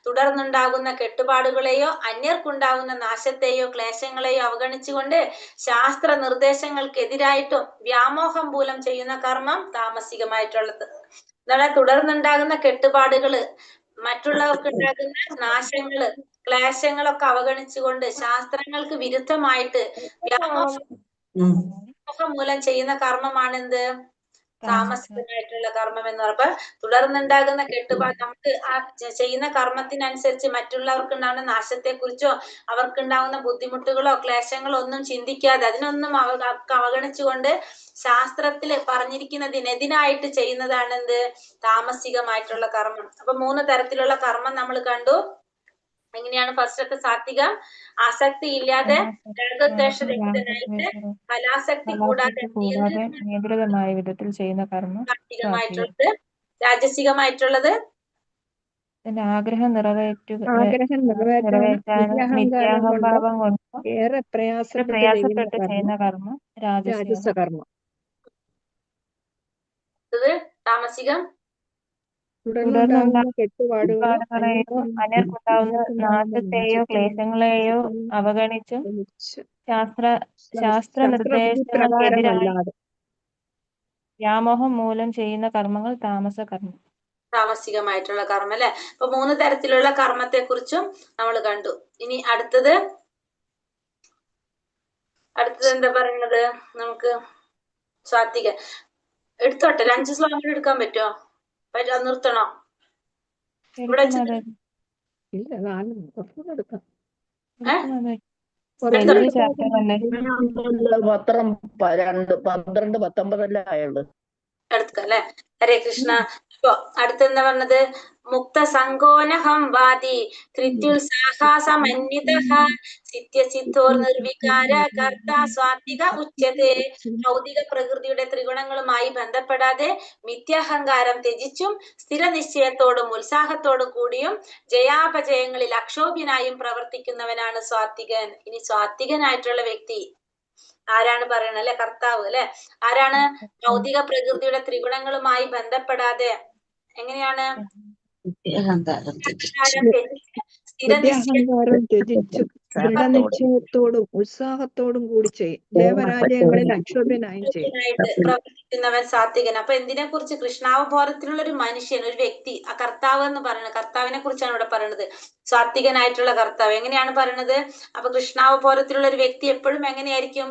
തുടർന്നുണ്ടാകുന്ന കെട്ടുപാടുകളെയോ അന്യർക്കുണ്ടാകുന്ന നാശത്തെയോ ക്ലേശങ്ങളെയോ അവഗണിച്ചുകൊണ്ട് ശാസ്ത്ര നിർദ്ദേശങ്ങൾക്കെതിരായിട്ടും വ്യാമോഹം മൂലം ചെയ്യുന്ന കർമ്മം താമസികമായിട്ടുള്ളത്. എന്താണ്? തുടർന്നുണ്ടാകുന്ന കെട്ടുപാടുകള്, മറ്റുള്ളവർക്ക് ഉണ്ടാകുന്ന നാശങ്ങള്, ക്ലേശങ്ങളൊക്കെ അവഗണിച്ചുകൊണ്ട് ശാസ്ത്രങ്ങൾക്ക് വിരുദ്ധമായിട്ട് വ്യാമോഹം മൂലം ചെയ്യുന്ന കർമ്മമാണെന്ത്? താമസികമായിട്ടുള്ള കർമ്മം എന്ന് പറയുമ്പോൾ തുടർന്നുണ്ടാകുന്ന കെട്ടുപാട്, നമുക്ക് ആ ചെയ്യുന്ന കർമ്മത്തിനനുസരിച്ച് മറ്റുള്ളവർക്ക് ഉണ്ടാകുന്ന നാശത്തെ കുറിച്ചോ അവർക്കുണ്ടാകുന്ന ബുദ്ധിമുട്ടുകളോ ക്ലേശങ്ങളോ ഒന്നും ചിന്തിക്കാതെ അതിനൊന്നും അവഗണിച്ചുകൊണ്ട് ശാസ്ത്രത്തില് പറഞ്ഞിരിക്കുന്നതിനെതിരായിട്ട് ചെയ്യുന്നതാണ് എന്ത്? താമസികമായിട്ടുള്ള കർമ്മം. അപ്പൊ 3 തരത്തിലുള്ള കർമ്മം നമ്മൾ കണ്ടു. എങ്ങനെയാണ്? ഫസ്റ്റത്തെ സാത്വികം, ആസക്തി ഇല്ലാതെ രാഗദ്വേഷരഹിതനായിട്ട് ഫലാസക്തി കൂടാതെ നിയന്ത്രിതമായ വിധത്തിൽ ചെയ്യുന്ന കർമ്മം സാത്വികമായിട്ടുള്ളത്. രാജസികമായിട്ടുള്ളത് ആഗ്രഹം നിറവേറ്റാനും മിഥ്യാഹംഭാവം കൊണ്ട് ഏറെ പ്രയാസപ്പെട്ട് ചെയ്യുന്ന കർമ്മം രാജസകർമ്മം. താമസികം. തുടർന്നുണ്ടാകുന്ന കെട്ടുപാടുകളെയോ അന്യർക്കുണ്ടാകുന്ന നാശത്തെയോ ക്ലേശങ്ങളെയോ അവഗണിച്ചും ശാസ്ത്ര നിർദ്ദേശങ്ങൾക്കെതിരായി വ്യാമോഹം മൂലം ചെയ്യുന്ന കർമ്മങ്ങൾ താമസകർമ്മം. താമസികമായിട്ടുള്ള കർമ്മം അല്ലെ. അപ്പൊ 3 തരത്തിലുള്ള കർമ്മത്തെ കുറിച്ചും നമ്മൾ കണ്ടു. ഇനി അടുത്തത് എന്താ പറയുന്നത്? നമുക്ക് സാത്വിക എടുത്തോട്ടെ, ഒരു 5 ശ്ലോകം കൂടി എടുക്കാൻ പറ്റുമോ? നിർത്തണോ ഇവിടെ എടുക്കാം വെച്ച്? മാതാജി. ഇല്ല, 4 കുറച്ചുകൂടെ എടുക്കാം. ഏഹ് എടുക്കാം മാതാജി. എടുത്തോ. കുറച്ചുകൂടെ എടുക്കാം. പത്രം 12, 19 ആയുള്ളു. എടുക്കാം അല്ലെ. ഹരേ കൃഷ്ണ. അപ്പൊ അടുത്തെന്താ പറഞ്ഞത്? മുക്ത സങ്കോനഹം വാദി ധൃത്യുത്സാഹാസമന്വിതഃ സിദ്ധ്യസിദ്ധോർ നിർവികാര കർത്ത സ്വാത്വിക ഉച്യതേ. ഭൗതിക പ്രകൃതിയുടെ ത്രിഗുണങ്ങളുമായി ബന്ധപ്പെടാതെ മിഥ്യാഹങ്കാരം ത്യജിച്ചും സ്ഥിരനിശ്ചയത്തോടും ഉത്സാഹത്തോടും കൂടിയും ജയാപജയങ്ങളിൽ അക്ഷോഭ്യനായും പ്രവർത്തിക്കുന്നവനാണ് സ്വാത്വികൻ. ഇനി സ്വാത്വികനായിട്ടുള്ള വ്യക്തി ആരാണ് പറയണത്? അല്ലെ, കർത്താവ് അല്ലെ. ആരാണ്? ഭൗതിക പ്രകൃതിയുടെ ത്രിഗുണങ്ങളുമായി ബന്ധപ്പെടാതെ എങ്ങനെയാണ്? വിദ്യാഹങ്കാരം ത്യജിച്ചു ദൃഢനിശ്ചയത്തോടും ഉത്സാഹത്തോടും കൂടി ചെയ്യും ജയപരാജയങ്ങളിൽ അക്ഷോഭ്യനായും ചെയ്യും പ്രവർത്തിക്കുന്നവൻ സാത്വികൻ. അപ്പൊ എന്തിനെ കുറിച്ച്? കൃഷ്ണാവബോധത്തിലുള്ള ഒരു മനുഷ്യൻ, ഒരു വ്യക്തി, ആ കർത്താവ് എന്ന് പറയുന്നത്, കർത്താവിനെ കുറിച്ചാണ് ഇവിടെ പറയുന്നത്. സാത്വികനായിട്ടുള്ള കർത്താവ് എങ്ങനെയാണ് പറയുന്നത്? അപ്പൊ കൃഷ്ണാവബോധത്തിലുള്ള ഒരു വ്യക്തി എപ്പോഴും എങ്ങനെയായിരിക്കും?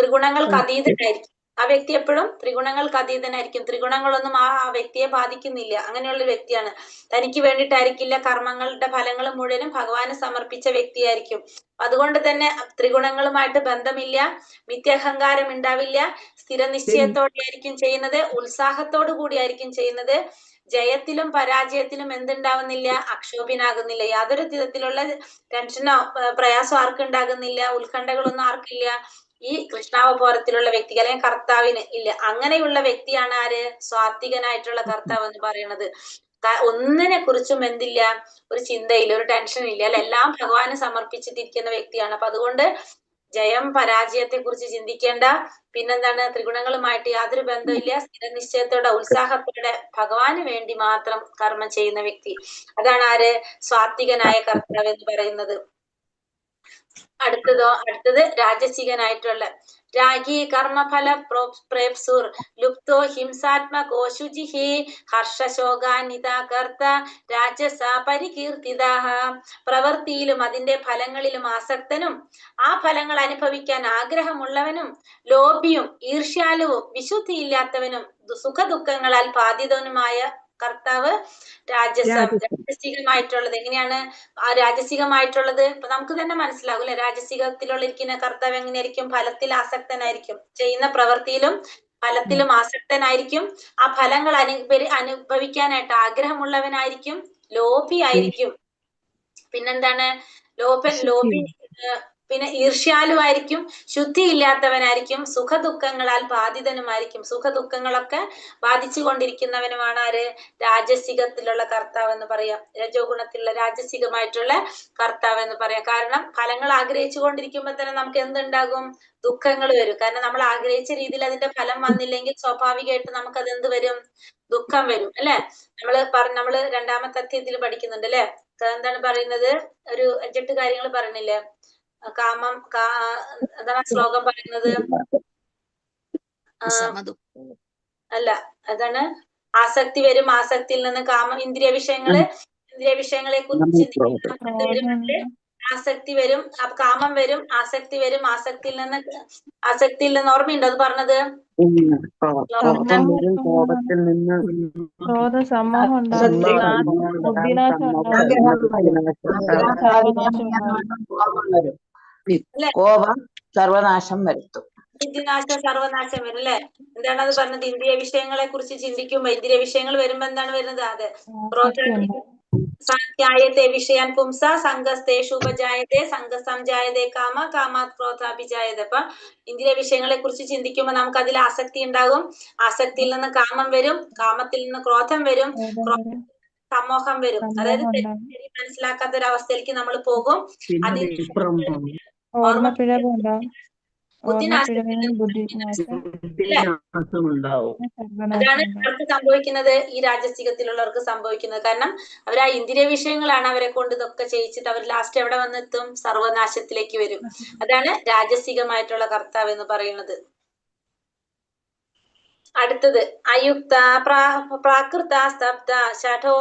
ത്രിഗുണങ്ങൾക്ക് അതീതനായിരിക്കും. ആ വ്യക്തി എപ്പോഴും ത്രിഗുണങ്ങൾക്ക് അതീതനായിരിക്കും. ത്രിഗുണങ്ങളൊന്നും ആ വ്യക്തിയെ ബാധിക്കുന്നില്ല. അങ്ങനെയുള്ള വ്യക്തിയാണ്. തനിക്ക് വേണ്ടിയിട്ടായിരിക്കില്ല കർമ്മങ്ങളുടെ ഫലങ്ങൾ മുഴുവനും ഭഗവാന് സമർപ്പിച്ച വ്യക്തിയായിരിക്കും. അതുകൊണ്ട് തന്നെ ത്രിഗുണങ്ങളുമായിട്ട് ബന്ധമില്ല, മിഥ്യാഹങ്കാരം ഉണ്ടാവില്ല, സ്ഥിരനിശ്ചയത്തോടെ ആയിരിക്കും ചെയ്യുന്നത്, ഉത്സാഹത്തോടു കൂടിയായിരിക്കും ചെയ്യുന്നത്. ജയത്തിലും പരാജയത്തിലും എന്തുണ്ടാവുന്നില്ല? അക്ഷോഭ്യനാകുന്നില്ല. യാതൊരു വിധത്തിലുള്ള ടെൻഷനോ പ്രയാസോ ആർക്കുണ്ടാകുന്നില്ല, ഉത്കണ്ഠകളൊന്നും ആർക്കില്ല. ഈ കൃഷ്ണാവബോധത്തിലുള്ള വ്യക്തിക്ക് അല്ലെങ്കിൽ കർത്താവിന് ഇല്ല. അങ്ങനെയുള്ള വ്യക്തിയാണ് ആര്? സ്വാത്വികനായിട്ടുള്ള കർത്താവ് എന്ന് പറയുന്നത്. ഒന്നിനെ കുറിച്ചും എന്തില്ല? ഒരു ചിന്തയില്ല, ഒരു ടെൻഷൻ ഇല്ല അല്ലെ. എല്ലാം ഭഗവാന് സമർപ്പിച്ചിട്ടിരിക്കുന്ന വ്യക്തിയാണ്. അപ്പൊ അതുകൊണ്ട് ജയം പരാജയത്തെ കുറിച്ച് ചിന്തിക്കേണ്ട. പിന്നെന്താണ്? ത്രിഗുണങ്ങളുമായിട്ട് യാതൊരു ബന്ധമില്ല, സ്ഥിരനിശ്ചയത്തോടെ ഉത്സാഹത്തോടെ ഭഗവാന് വേണ്ടി മാത്രം കർമ്മം ചെയ്യുന്ന വ്യക്തി. അതാണ് ആര്? സ്വാത്വികനായ കർത്താവ് എന്ന് പറയുന്നത്. അടുത്തത് രാജസികനായിട്ടുള്ള രാഗി കർമ്മഫല പ്രേപ്സുർ ലുപ്തോ ഹിംസാത്മകോശുചിഹി ഹർഷശോകാനിതാകർത്ത രാജസ പരികീർത്തിതാഹ. പ്രവൃത്തിയിലും അതിന്റെ ഫലങ്ങളിലും ആസക്തനും ആ ഫലങ്ങൾ അനുഭവിക്കാൻ ആഗ്രഹമുള്ളവനും ലോഭിയും ഈർഷ്യാലുവും വിശുദ്ധിയില്ലാത്തവനും സുഖദുഃഖങ്ങളാൽ ബാധിതനുമായ കർത്താവ് രാജസികമായിട്ടുള്ളത്. എങ്ങനെയാണ് ആ രാജസികമായിട്ടുള്ളത്? ഇപ്പൊ നമുക്ക് തന്നെ മനസ്സിലാകും അല്ലെ. രാജസികത്തിലുള്ള ഇരിക്കുന്ന കർത്താവ് എങ്ങനെയായിരിക്കും? ഫലത്തിൽ ആസക്തനായിരിക്കും. ചെയ്യുന്ന പ്രവൃത്തിയിലും ഫലത്തിലും ആസക്തനായിരിക്കും. ആ ഫലങ്ങൾ അനുഭവിക്കാനായിട്ട് ആഗ്രഹമുള്ളവനായിരിക്കും. ലോഭിയായിരിക്കും. പിന്നെന്താണ്? ലോഭി പിന്നെ ഈർഷ്യാലുവായിരിക്കും. ശുദ്ധിയില്ലാത്തവനായിരിക്കും. സുഖദുഃഖങ്ങളാൽ ബാധിതനുമായിരിക്കും. സുഖദുഃഖങ്ങളൊക്കെ ബാധിച്ചു കൊണ്ടിരിക്കുന്നവനുമാണ് ആര്? രാജസികത്തിലുള്ള കർത്താവ് എന്ന് പറയാം. രജോ ഗുണത്തിലുള്ള രാജസികമായിട്ടുള്ള കർത്താവ് എന്ന് പറയാം. കാരണം ഫലങ്ങൾ ആഗ്രഹിച്ചു കൊണ്ടിരിക്കുമ്പോൾ തന്നെ നമുക്ക് എന്തുണ്ടാകും? ദുഃഖങ്ങൾ വരും. കാരണം നമ്മൾ ആഗ്രഹിച്ച രീതിയിൽ അതിന്റെ ഫലം വന്നില്ലെങ്കിൽ സ്വാഭാവികമായിട്ട് നമുക്ക് അത് എന്ത് വരും? ദുഃഖം വരും അല്ലെ. നമ്മള് 2ാമത്തെ അധ്യായത്തിൽ പഠിക്കുന്നുണ്ട് അല്ലെ. എന്താണ് പറയുന്നത്? ഒരു 5-8 കാര്യങ്ങൾ പറയണില്ലേ? കാമം എന്താണ് ശ്ലോകം പറയുന്നത്? അല്ല, അതാണ് ആസക്തി വരും. ആസക്തിയിൽ നിന്ന് കാമം, ഇന്ദ്രിയ വിഷയങ്ങളെ കുറിച്ച് ചിന്തിക്കുന്ന ആസക്തി വരും, കാമം വരും, ആസക്തി വരും. ആസക്തിയിൽ നിന്ന് ഓർമ്മയുണ്ടോ അത് പറഞ്ഞത്? കോപത്തിൽ നിന്ന് കോപം സർവനാശം വരുത്തും. സർവനാശം വരും അല്ലെ. എന്താണ് അത് പറഞ്ഞത്? ഇന്ദ്രിയ വിഷയങ്ങളെ കുറിച്ച് ചിന്തിക്കുമ്പോ ഇന്ദ്രിയ വിഷയങ്ങൾ വരുമ്പോ എന്താണ് വരുന്നത്? അത് സംജായത്തെ വിഷയാൻ പുംസ സംഘസ്തേഷു ഉപജായത്തെ സംഘസംജായത്തെ കാമ കാമാത് ക്രോധാഭിജായത്തെ. അപ്പൊ ഇന്ദ്രിയ വിഷയങ്ങളെ കുറിച്ച് ചിന്തിക്കുമ്പോൾ നമുക്ക് അതിൽ ആസക്തി ഉണ്ടാകും. ആസക്തിയിൽ നിന്ന് കാമം വരും, കാമത്തിൽ നിന്ന് ക്രോധം വരും, സമോഹം വരും. അതായത് മനസ്സിലാക്കാത്ത ഒരു അവസ്ഥയിലേക്ക് നമ്മൾ പോകും. അതാണ് അവർക്ക് സംഭവിക്കുന്നത്, ഈ രാജസികത്തിലുള്ളവർക്ക് സംഭവിക്കുന്നത്. കാരണം അവർ ആ ഇന്ദ്രിയ വിഷയങ്ങളാണ് അവരെ കൊണ്ട് ഇതൊക്കെ ചെയ്യിച്ചിട്ട് അവർ ലാസ്റ്റ് എവിടെ വന്നെത്തും? സർവനാശത്തിലേക്ക് വരും. അതാണ് രാജസികമായിട്ടുള്ള കർത്താവ് എന്ന് പറയുന്നത്. അടുത്തത് അയുക്ത പ്രാകൃത സ്തബ്ധ ഷഠോ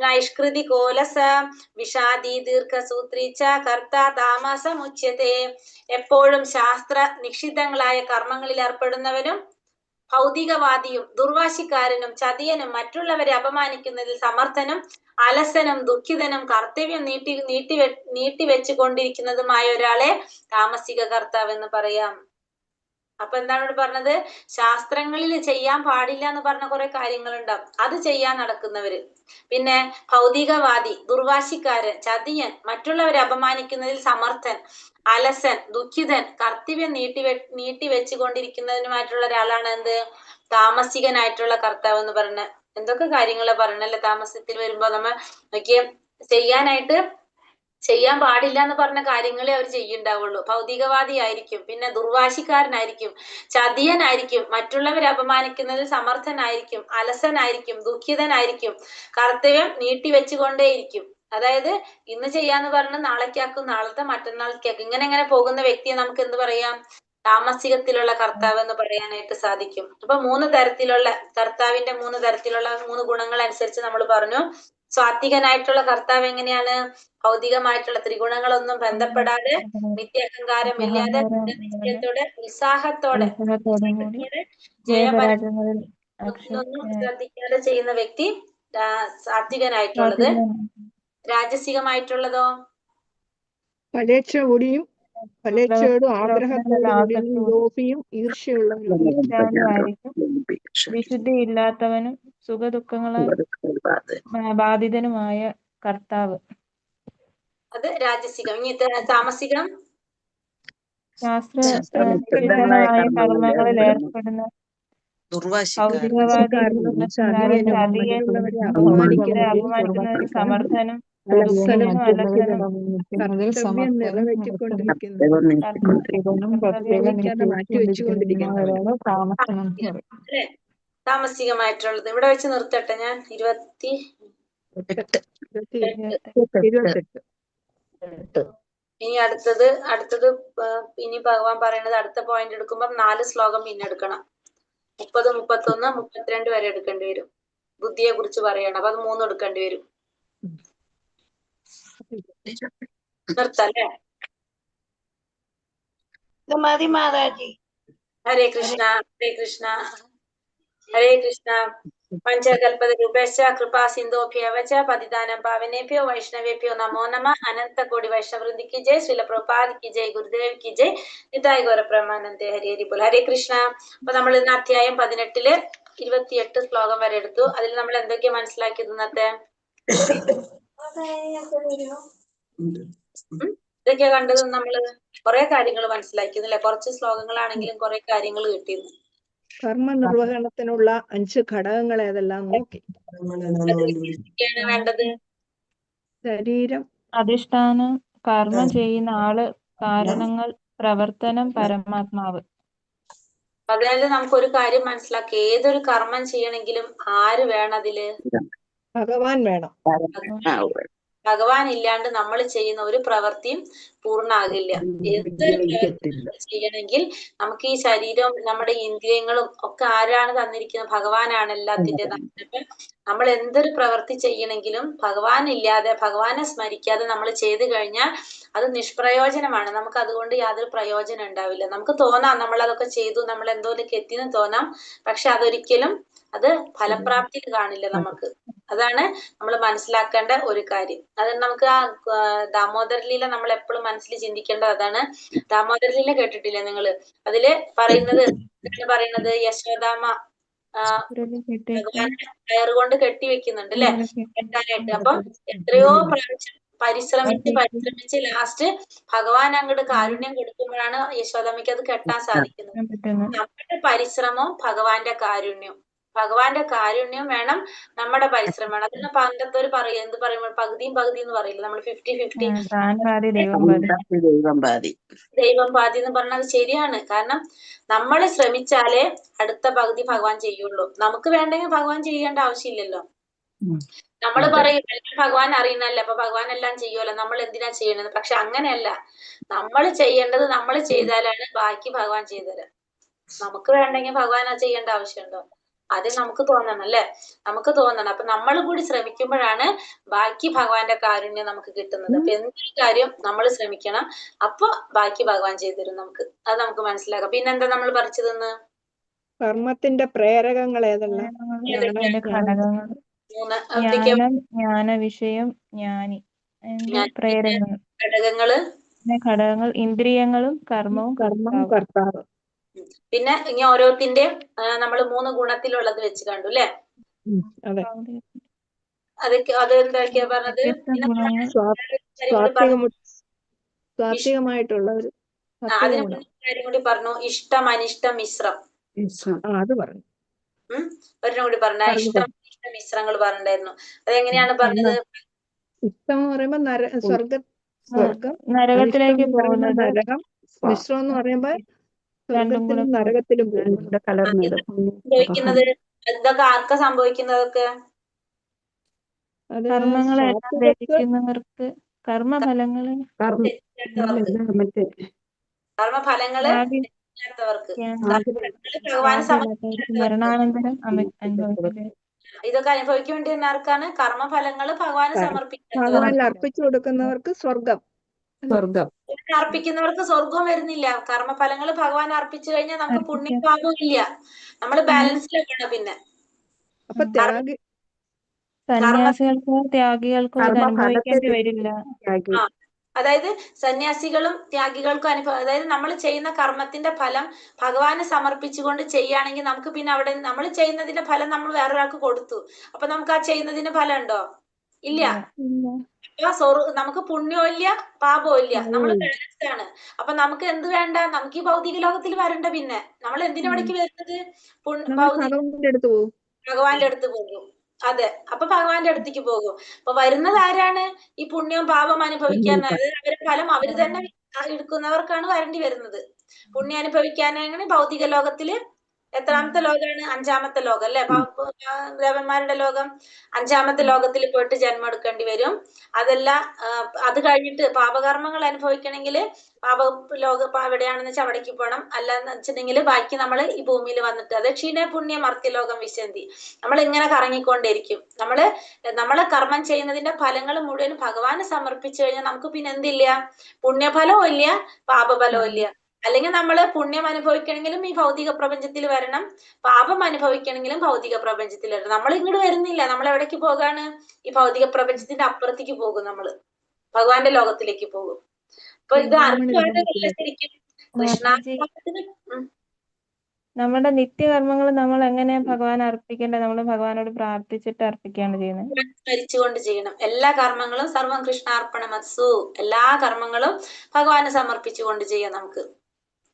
നൈഷ്കൃതി കോലസ വിഷാദി ദീർഘസൂത്രി ച കർത്ത താമസമുച്യത്തെ. എപ്പോഴും ശാസ്ത്ര നിക്ഷിദ്ധങ്ങളായ കർമ്മങ്ങളിൽ ഏർപ്പെടുന്നവനും ഭൗതികവാദിയും ദുർവാശിക്കാരനും ചതിയനും മറ്റുള്ളവരെ അപമാനിക്കുന്നതിൽ സമർത്ഥനും അലസനും ദുഃഖിതനും കർത്തവ്യം നീട്ടി വെച്ചുകൊണ്ടിരിക്കുന്നതുമായ ഒരാളെ താമസിക കർത്താവ് എന്ന് പറയാം. അപ്പൊ എന്താണ് ഇവിടെ പറഞ്ഞത്? ശാസ്ത്രങ്ങളിൽ ചെയ്യാൻ പാടില്ല എന്ന് പറഞ്ഞ കുറെ കാര്യങ്ങളുണ്ടാവും, അത് ചെയ്യാൻ നടക്കുന്നവര്. പിന്നെ ഭൗതികവാദി, ദുർവാശിക്കാരൻ, ചതിയൻ, മറ്റുള്ളവരെ അപമാനിക്കുന്നതിൽ സമർത്ഥൻ, അലസൻ, ദുഃഖിതൻ, കർത്തവ്യം നീട്ടി വെച്ചുകൊണ്ടിരിക്കുന്നതിനുമായിട്ടുള്ള ഒരാളാണ് എന്ത്? താമസികനായിട്ടുള്ള കർത്താവ് എന്ന് പറഞ്ഞ. എന്തൊക്കെ കാര്യങ്ങളാ പറഞ്ഞല്ലേ താമസത്തിൽ വരുമ്പോ നമ്മൾ നോക്കിയ ചെയ്യാൻ പാടില്ല എന്ന് പറഞ്ഞ കാര്യങ്ങളെ അവർ ചെയ്യുണ്ടാവുള്ളൂ. ഭൗതികവാദി ആയിരിക്കും, പിന്നെ ദുർവാശിക്കാരനായിരിക്കും, ചതിയനായിരിക്കും, മറ്റുള്ളവരെ അപമാനിക്കുന്നതിൽ സമർത്ഥനായിരിക്കും, അലസനായിരിക്കും, ദുഃഖിതനായിരിക്കും, കർത്തവ്യം നീട്ടിവെച്ചുകൊണ്ടേയിരിക്കും. അതായത് ഇന്ന് ചെയ്യാന്ന് പറഞ്ഞ് നാളേക്കാക്കും, നാളത്തെ മറ്റന്നാളേക്കാക്കും, ഇങ്ങനെ പോകുന്ന വ്യക്തിയെ നമുക്ക് എന്ത് പറയാം? താമസികത്തിലുള്ള കർത്താവ് എന്ന് പറയാനായിട്ട് സാധിക്കും. അപ്പൊ 3 തരത്തിലുള്ള കർത്താവിന്റെ 3 തരത്തിലുള്ള 3 ഗുണങ്ങൾ അനുസരിച്ച് നമ്മൾ പറഞ്ഞു. സാത്വികനായിട്ടുള്ള കർത്താവ് എങ്ങനെയാണ്? ഭൗതികമായിട്ടുള്ള ത്രിഗുണങ്ങളൊന്നും ബന്ധപ്പെടാതെ, നിത്യഹങ്കാരം ഇല്ലാതെ, നിശ്ചയത്തോടെ, ഉത്സാഹത്തോടെ ഒന്നും ശ്രദ്ധിക്കാതെ ചെയ്യുന്ന വ്യക്തി സാത്വികനായിട്ടുള്ളത്. രാജസികമായിട്ടുള്ളതോ? പലേച്ഛയോടും ആഗ്രഹത്തോടും ലോഭിയും ഈർഷ്യയുള്ളവരും വിശുദ്ധിയില്ലാത്തവനും സുഖദുഃഖങ്ങളാൽ ബാധിതനുമായ കർത്താവ്. അത് രാജസികം. ഇനി താമസികം? ശാസ്ത്രവിരുദ്ധമായ കർമ്മങ്ങളിൽ ഏർപ്പെടുന്ന ഭൗതികവാദിയും അപമാനിക്കുന്നതിന് സമർത്ഥനും താമസികമായിട്ടുള്ളത്. ഇവിടെ വെച്ച് നിർത്തട്ടെ ഞാൻ. 28. ഇനി അടുത്തത് ഇനി ഭഗവാൻ പറയുന്നത് അടുത്ത പോയിന്റ് എടുക്കുമ്പോൾ 4 ശ്ലോകം പിന്നെ എടുക്കണം. 30, 31, 32 വരെ എടുക്കേണ്ടി വരും. ബുദ്ധിയെ കുറിച്ച് പറയണം. അപ്പൊ അത് 3 എടുക്കേണ്ടി വരും. നിർത്തല്ലേ? മതി മാതാജി. ഹരേ കൃഷ്ണ, ഹരേ കൃഷ്ണ, ഹരേ കൃഷ്ണ. പഞ്ചകൽപതരൂപേശ്ച കൃപാ സിന്ധോഭ്യവ ച പതിതാനം പാവനേഭ്യോ വൈഷ്ണവേഭ്യോ നമോ നമഃ. അനന്ത കോടി വൈഷ്ണവൃന്ദി കി ജയ്, ശ്രീല പ്രഭുപാദ് കി ജയ്, ഗുരുദേവ് കി ജയ്, നിതായ് ഗൗര പ്രമാനന്ദേ. ഹരി ഹരി ബോൽ. ഹരേ കൃഷ്ണ. അപ്പൊ നമ്മൾ ഇന്ന് അധ്യായം 18 28 ശ്ലോകം വരെ എടുത്തു. അതിൽ നമ്മൾ എന്തൊക്കെയാ മനസ്സിലാക്കിയത്? ഇന്നത്തെ ഇതൊക്കെയാ കണ്ടത്. നമ്മള് കുറെ കാര്യങ്ങൾ മനസ്സിലാക്കിയതല്ലേ? കുറച്ച് ശ്ലോകങ്ങളാണെങ്കിലും കുറെ കാര്യങ്ങൾ കിട്ടിയിരുന്നു. കർമ്മനിർവഹണത്തിനുള്ള 5 ഘടകങ്ങൾ ഏതെല്ലാം നോക്കി. വേണ്ടത് ശരീരം, അധിഷ്ഠാനം, കർമ്മം ചെയ്യുന്ന ആള്, കാരണങ്ങൾ, പ്രവർത്തനം, പരമാത്മാവ്. അതായത് നമുക്കൊരു കാര്യം മനസ്സിലാക്കി, ഏതൊരു കർമ്മം ചെയ്യണമെങ്കിലും ആര് വേണം അതില്? ഭഗവാൻ വേണം. ഭഗവാൻ ഇല്ലാണ്ട് നമ്മൾ ചെയ്യുന്ന ഒരു പ്രവൃത്തിയും പൂർണ്ണാകില്ല. എന്തൊരു പ്രവൃത്തി ചെയ്യണമെങ്കിൽ നമുക്ക് ഈ ശരീരവും നമ്മുടെ ഇന്ദ്രിയങ്ങളും ഒക്കെ ആരാണ് തന്നിരിക്കുന്നത്? ഭഗവാനാണ് എല്ലാത്തിന്റെ നാഥൻ. അപ്പൊ നമ്മൾ എന്തൊരു പ്രവൃത്തി ചെയ്യണമെങ്കിലും ഭഗവാൻ ഇല്ലാതെ, ഭഗവാനെ സ്മരിക്കാതെ നമ്മൾ ചെയ്തു കഴിഞ്ഞാൽ അത് നിഷ്പ്രയോജനമാണ്. നമുക്ക് അതുകൊണ്ട് യാതൊരു പ്രയോജനം ഉണ്ടാവില്ല. നമുക്ക് തോന്നാം നമ്മൾ അതൊക്കെ ചെയ്തു, നമ്മൾ എന്തോലേക്ക് എത്തിയെന്ന് തോന്നാം, പക്ഷെ അതൊരിക്കലും അത് ഫലപ്രാപ്തിയിൽ കാണില്ല നമുക്ക്. അതാണ് നമ്മൾ മനസ്സിലാക്കേണ്ട ഒരു കാര്യം. അത് നമുക്ക് ആ ദാമോദര ലീല നമ്മൾ എപ്പോഴും മനസ്സിൽ ചിന്തിക്കേണ്ടത് അതാണ്. ദാമോദര ലീല കേട്ടിട്ടില്ലേ നിങ്ങള്? അതില് പറയുന്നത് യശോദാമ്മ ഭഗവാനെ കയറുകൊണ്ട് കെട്ടി വെക്കുന്നുണ്ട് അല്ലെ, കെട്ടാനായിട്ട്. അപ്പം എത്രയോ പ്രാവശ്യം പരിശ്രമിച്ച് ലാസ്റ്റ് ഭഗവാൻ അങ്ങോട്ട് കാരുണ്യം കൊടുക്കുമ്പോഴാണ് യശോദാമ്മയ്ക്ക് അത് കെട്ടാൻ സാധിക്കുന്നത്. നമ്മുടെ പരിശ്രമവും ഭഗവാന്റെ കാരുണ്യം വേണം, നമ്മുടെ പരിശ്രമം വേണം. അതിന് പണ്ടത്തോര് പറയും, എന്ത് പറയുമ്പോൾ പകുതിയും എന്ന് പറയില്ല, നമ്മൾ 50-50 ദൈവം പാതി എന്ന് പറഞ്ഞത് ശരിയാണ്. കാരണം നമ്മൾ ശ്രമിച്ചാലേ അടുത്ത പകുതി ഭഗവാൻ ചെയ്യുള്ളൂ. നമുക്ക് വേണ്ടെങ്കിൽ ഭഗവാൻ ചെയ്യേണ്ട ആവശ്യമില്ലല്ലോ. നമ്മൾ പറയും എല്ലാം ഭഗവാൻ അറിയുന്നല്ലേ, അപ്പൊ ഭഗവാൻ എല്ലാം ചെയ്യുമല്ലോ, നമ്മൾ എന്തിനാ ചെയ്യണത്? പക്ഷെ അങ്ങനെയല്ല. നമ്മൾ ചെയ്യേണ്ടത് നമ്മൾ ചെയ്താലാണ് ബാക്കി ഭഗവാൻ ചെയ്തുതരാം. നമുക്ക് വേണ്ടെങ്കിൽ ഭഗവാൻ അത് ചെയ്യേണ്ട ആവശ്യമുണ്ടോ? അത് നമുക്ക് തോന്നണം അല്ലെ? നമുക്ക് തോന്നണം. അപ്പൊ നമ്മൾ കൂടി ശ്രമിക്കുമ്പോഴാണ് ബാക്കി ഭഗവാന്റെ കാരുണ്യം നമുക്ക് കിട്ടുന്നത്. അപ്പൊ എന്തൊരു കാര്യം നമ്മൾ ശ്രമിക്കണം, അപ്പൊ ബാക്കി ഭഗവാൻ ചെയ്തു തരും നമുക്ക്. അത് നമുക്ക് മനസ്സിലാക്കാം. പിന്നെന്താ നമ്മൾ പറിച്ചതെന്ന്? കർമ്മത്തിന്റെ പ്രേരകങ്ങൾ ഏതെല്ലാം? അതിന്റെ ഘടകങ്ങൾ മൂന്ന് ജ്ഞാനം, ജ്ഞാനവിഷയം, ജ്ഞാനി. അതിന്റെ പ്രേരകങ്ങൾ ഘടകങ്ങള് ഘടകങ്ങൾ ഇന്ദ്രിയങ്ങളും കർമ്മവും കർമ്മം കർത്താവും. കർത്താവ്. പിന്നെ ഇനി ഓരോത്തിന്റെയും നമ്മൾ 3 ഗുണത്തിലുള്ളത് വെച്ച് കണ്ടു അല്ലെ? അതെ. അതൊക്കെ അത് എന്തൊക്കെയാ പറഞ്ഞത്? വ്യത്യസ്ത ഗുണങ്ങൾ സ്വാത്വികമായിട്ടുള്ള ഒരു അതിന് കാര്യം കൂടി പറഞ്ഞു. ഇഷ്ടം, അനിഷ്ടം, മിശ്രം. അത് പറഞ്ഞു. ഒരെണ്ണം കൂടി പറഞ്ഞ ഇഷ്ടം, അനിഷ്ട, മിശ്രങ്ങൾ പറഞ്ഞിട്ടുണ്ടായിരുന്നു. അതെങ്ങനെയാണ് പറഞ്ഞത്? ഇഷ്ടം എന്ന് പറയുമ്പോ സ്വർഗം, നരകത്തിലേക്ക് പോകുന്നത്. നരകം. മിശ്രം എന്ന് പറയുമ്പോ രണ്ടും കൂടെ നരകത്തിലും സംഭവിക്കുന്നത് ഇതൊക്കെ ആർക്കാ സംഭവിക്കുന്നതൊക്കെ? കർമ്മങ്ങളെല്ലാം ധരിക്കുന്നവർക്ക് കർമ്മഫലങ്ങള് മരണാനന്തരം അനുഭവിക്കുന്നത്. ഇതൊക്കെ അനുഭവിക്കേണ്ടി വരുന്ന ആർക്കാണ്? കർമ്മഫലങ്ങള് ഭഗവാന് ഭഗവാനിൽ അർപ്പിച്ചു കൊടുക്കുന്നവർക്ക് സ്വർഗം. അർപ്പിക്കുന്നവർക്ക് സ്വർഗവും വരുന്നില്ല. കർമ്മഫലങ്ങൾ ഭഗവാൻ അർപ്പിച്ചു കഴിഞ്ഞാൽ നമുക്ക് പുണ്യപാപം ഇല്ല. നമ്മള് ബാലൻസിലാണ്. പിന്നെ അപ്പൊ സന്യാസികൾക്കോ ത്യാഗികൾക്കോ ഇത് അനുഭവിക്കേണ്ടി വരില്ല. അതായത് സന്യാസികളും ത്യാഗികൾക്കും അതായത് നമ്മൾ ചെയ്യുന്ന കർമ്മത്തിന്റെ ഫലം ഭഗവാന് സമർപ്പിച്ചുകൊണ്ട് ചെയ്യുകയാണെങ്കിൽ നമുക്ക് പിന്നെ അവിടെ നമ്മൾ ചെയ്യുന്നതിന്റെ ഫലം നമ്മൾ വേറൊരാൾക്ക് കൊടുത്തു. അപ്പൊ നമുക്ക് ആ ചെയ്യുന്നതിന് ഫലം ഉണ്ടോ? ഇല്ല. നമുക്ക് പുണ്യവും ഇല്ല പാപവും ഇല്ല. നമ്മൾ ബാലൻസ്ഡ് ആണ്. അപ്പൊ നമുക്ക് എന്ത് വേണ്ട? നമുക്ക് ഈ ഭൗതിക ലോകത്തിൽ വരണ്ട. പിന്നെ നമ്മൾ എന്തിനവിടേക്ക് വരുന്നത്? ഭഗവാന്റെ അടുത്ത് പോകും. അതെ. അപ്പൊ ഭഗവാന്റെ അടുത്തേക്ക് പോകും. അപ്പൊ വരുന്നത് ആരാണ്? ഈ പുണ്യവും പാപം അനുഭവിക്കാൻ. അതായത് അവരുടെ ഫലം അവര് തന്നെ എടുക്കുന്നവർക്കാണ് വരേണ്ടി വരുന്നത്. പുണ്യം അനുഭവിക്കാനാണ് ഭൗതിക ലോകത്തില് എത്രാമത്തെ ലോകമാണ്? 5ാമത്തെ ലോകം അല്ലെ? ദേവന്മാരുടെ ലോകം. 5ാമത്തെ ലോകത്തിൽ പോയിട്ട് ജന്മം എടുക്കേണ്ടി വരും. അത് കഴിഞ്ഞിട്ട് പാപകർമ്മങ്ങൾ അനുഭവിക്കണമെങ്കിൽ എവിടെയാണെന്ന് വെച്ചാൽ അവിടേക്ക് പോകണം. അല്ലാന്ന് വെച്ചിട്ടുണ്ടെങ്കിൽ ബാക്കി നമ്മൾ ഈ ഭൂമിയിൽ വന്നിട്ട് അത് ക്ഷീണ പുണ്യ മർത്യലോകം വിശന്തി. നമ്മൾ ഇങ്ങനെ കറങ്ങിക്കൊണ്ടിരിക്കും. നമ്മള് കർമ്മം ചെയ്യുന്നതിന്റെ ഫലങ്ങൾ മുഴുവൻ ഭഗവാന് സമർപ്പിച്ചു കഴിഞ്ഞാൽ നമുക്ക് പിന്നെ എന്തില്ല? പുണ്യഫലവും ഇല്ല, പാപഫലവും ഇല്ല. അല്ലെങ്കിൽ നമ്മൾ പുണ്യം അനുഭവിക്കണമെങ്കിലും ഈ ഭൗതിക പ്രപഞ്ചത്തിൽ വരണം, പാപം അനുഭവിക്കണമെങ്കിലും ഭൗതിക പ്രപഞ്ചത്തിൽ വരണം. നമ്മൾ ഇങ്ങോട്ട് വരുന്നില്ല. നമ്മൾ എവിടേക്ക് പോകാണ്? ഈ ഭൗതിക പ്രപഞ്ചത്തിന്റെ അപ്പുറത്തേക്ക് പോകും. നമ്മള് ഭഗവാന്റെ ലോകത്തിലേക്ക് പോകും. അപ്പൊ ഇത് ആർക്കും ശരിക്കും കൃഷ്ണാർപ്പണത്തിന് നമ്മുടെ നിത്യകർമ്മങ്ങൾ നമ്മൾ എങ്ങനെ ഭഗവാൻ അർപ്പിക്കേണ്ടത്? നമ്മൾ ഭഗവാനോട് പ്രാർത്ഥിച്ചിട്ട് അർപ്പിക്കുകയാണ് ചെയ്യുന്നത്. സ്മരിച്ചുകൊണ്ട് ചെയ്യണം. എല്ലാ കർമ്മങ്ങളും സർവം കൃഷ്ണാർപ്പണമസ്സു. എല്ലാ കർമ്മങ്ങളും ഭഗവാന് സമർപ്പിച്ചുകൊണ്ട് ചെയ്യാം. നമുക്ക്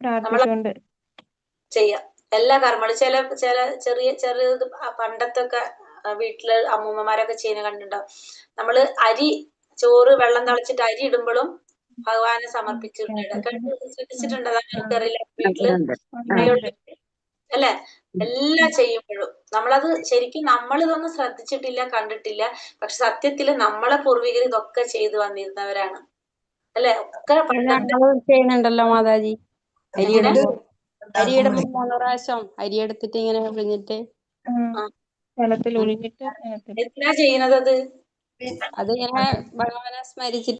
പ്രാർത്ഥിച്ചുകൊണ്ട് ചെയ്യാം എല്ലാ കർമ്മങ്ങളും. ചെറിയ പണ്ടത്തെ ഒക്കെ വീട്ടില് അമ്മൂമ്മമാരൊക്കെ ചെയ്യുന്ന കണ്ടിട്ടുണ്ടാവും. നമ്മള് ചോറ് വെള്ളം തിളച്ചിട്ട് അരി ഇടുമ്പോഴും ഭഗവാനെ സമർപ്പിച്ചിട്ടുണ്ട്. ശ്രദ്ധിച്ചിട്ടുണ്ട്? നമുക്കറിയില്ല വീട്ടില് അല്ലെ? എല്ലാം ചെയ്യുമ്പോഴും നമ്മളത് ശരിക്കും നമ്മളിതൊന്നും ശ്രദ്ധിച്ചിട്ടില്ല, കണ്ടിട്ടില്ല. പക്ഷെ സത്യത്തില് നമ്മളെ പൂർവികർ ഇതൊക്കെ ചെയ്തു വന്നിരുന്നവരാണ് അല്ലെ? ഒക്കെ ചെയ്യുന്നുണ്ടല്ലോ മാതാജി. അരിയിടുമ്പോ 3 പ്രാവശ്യം അരി എടുത്തിട്ട് ഇങ്ങനെ പിഴിഞ്ഞിട്ട് വെള്ളത്തിൽ ഒഴിഞ്ഞിട്ട് എന്തിനാ ചെയ്യുന്നത്? അത് ഇങ്ങനെ ഭഗവാനെ സ്മരിച്ചിട്ട്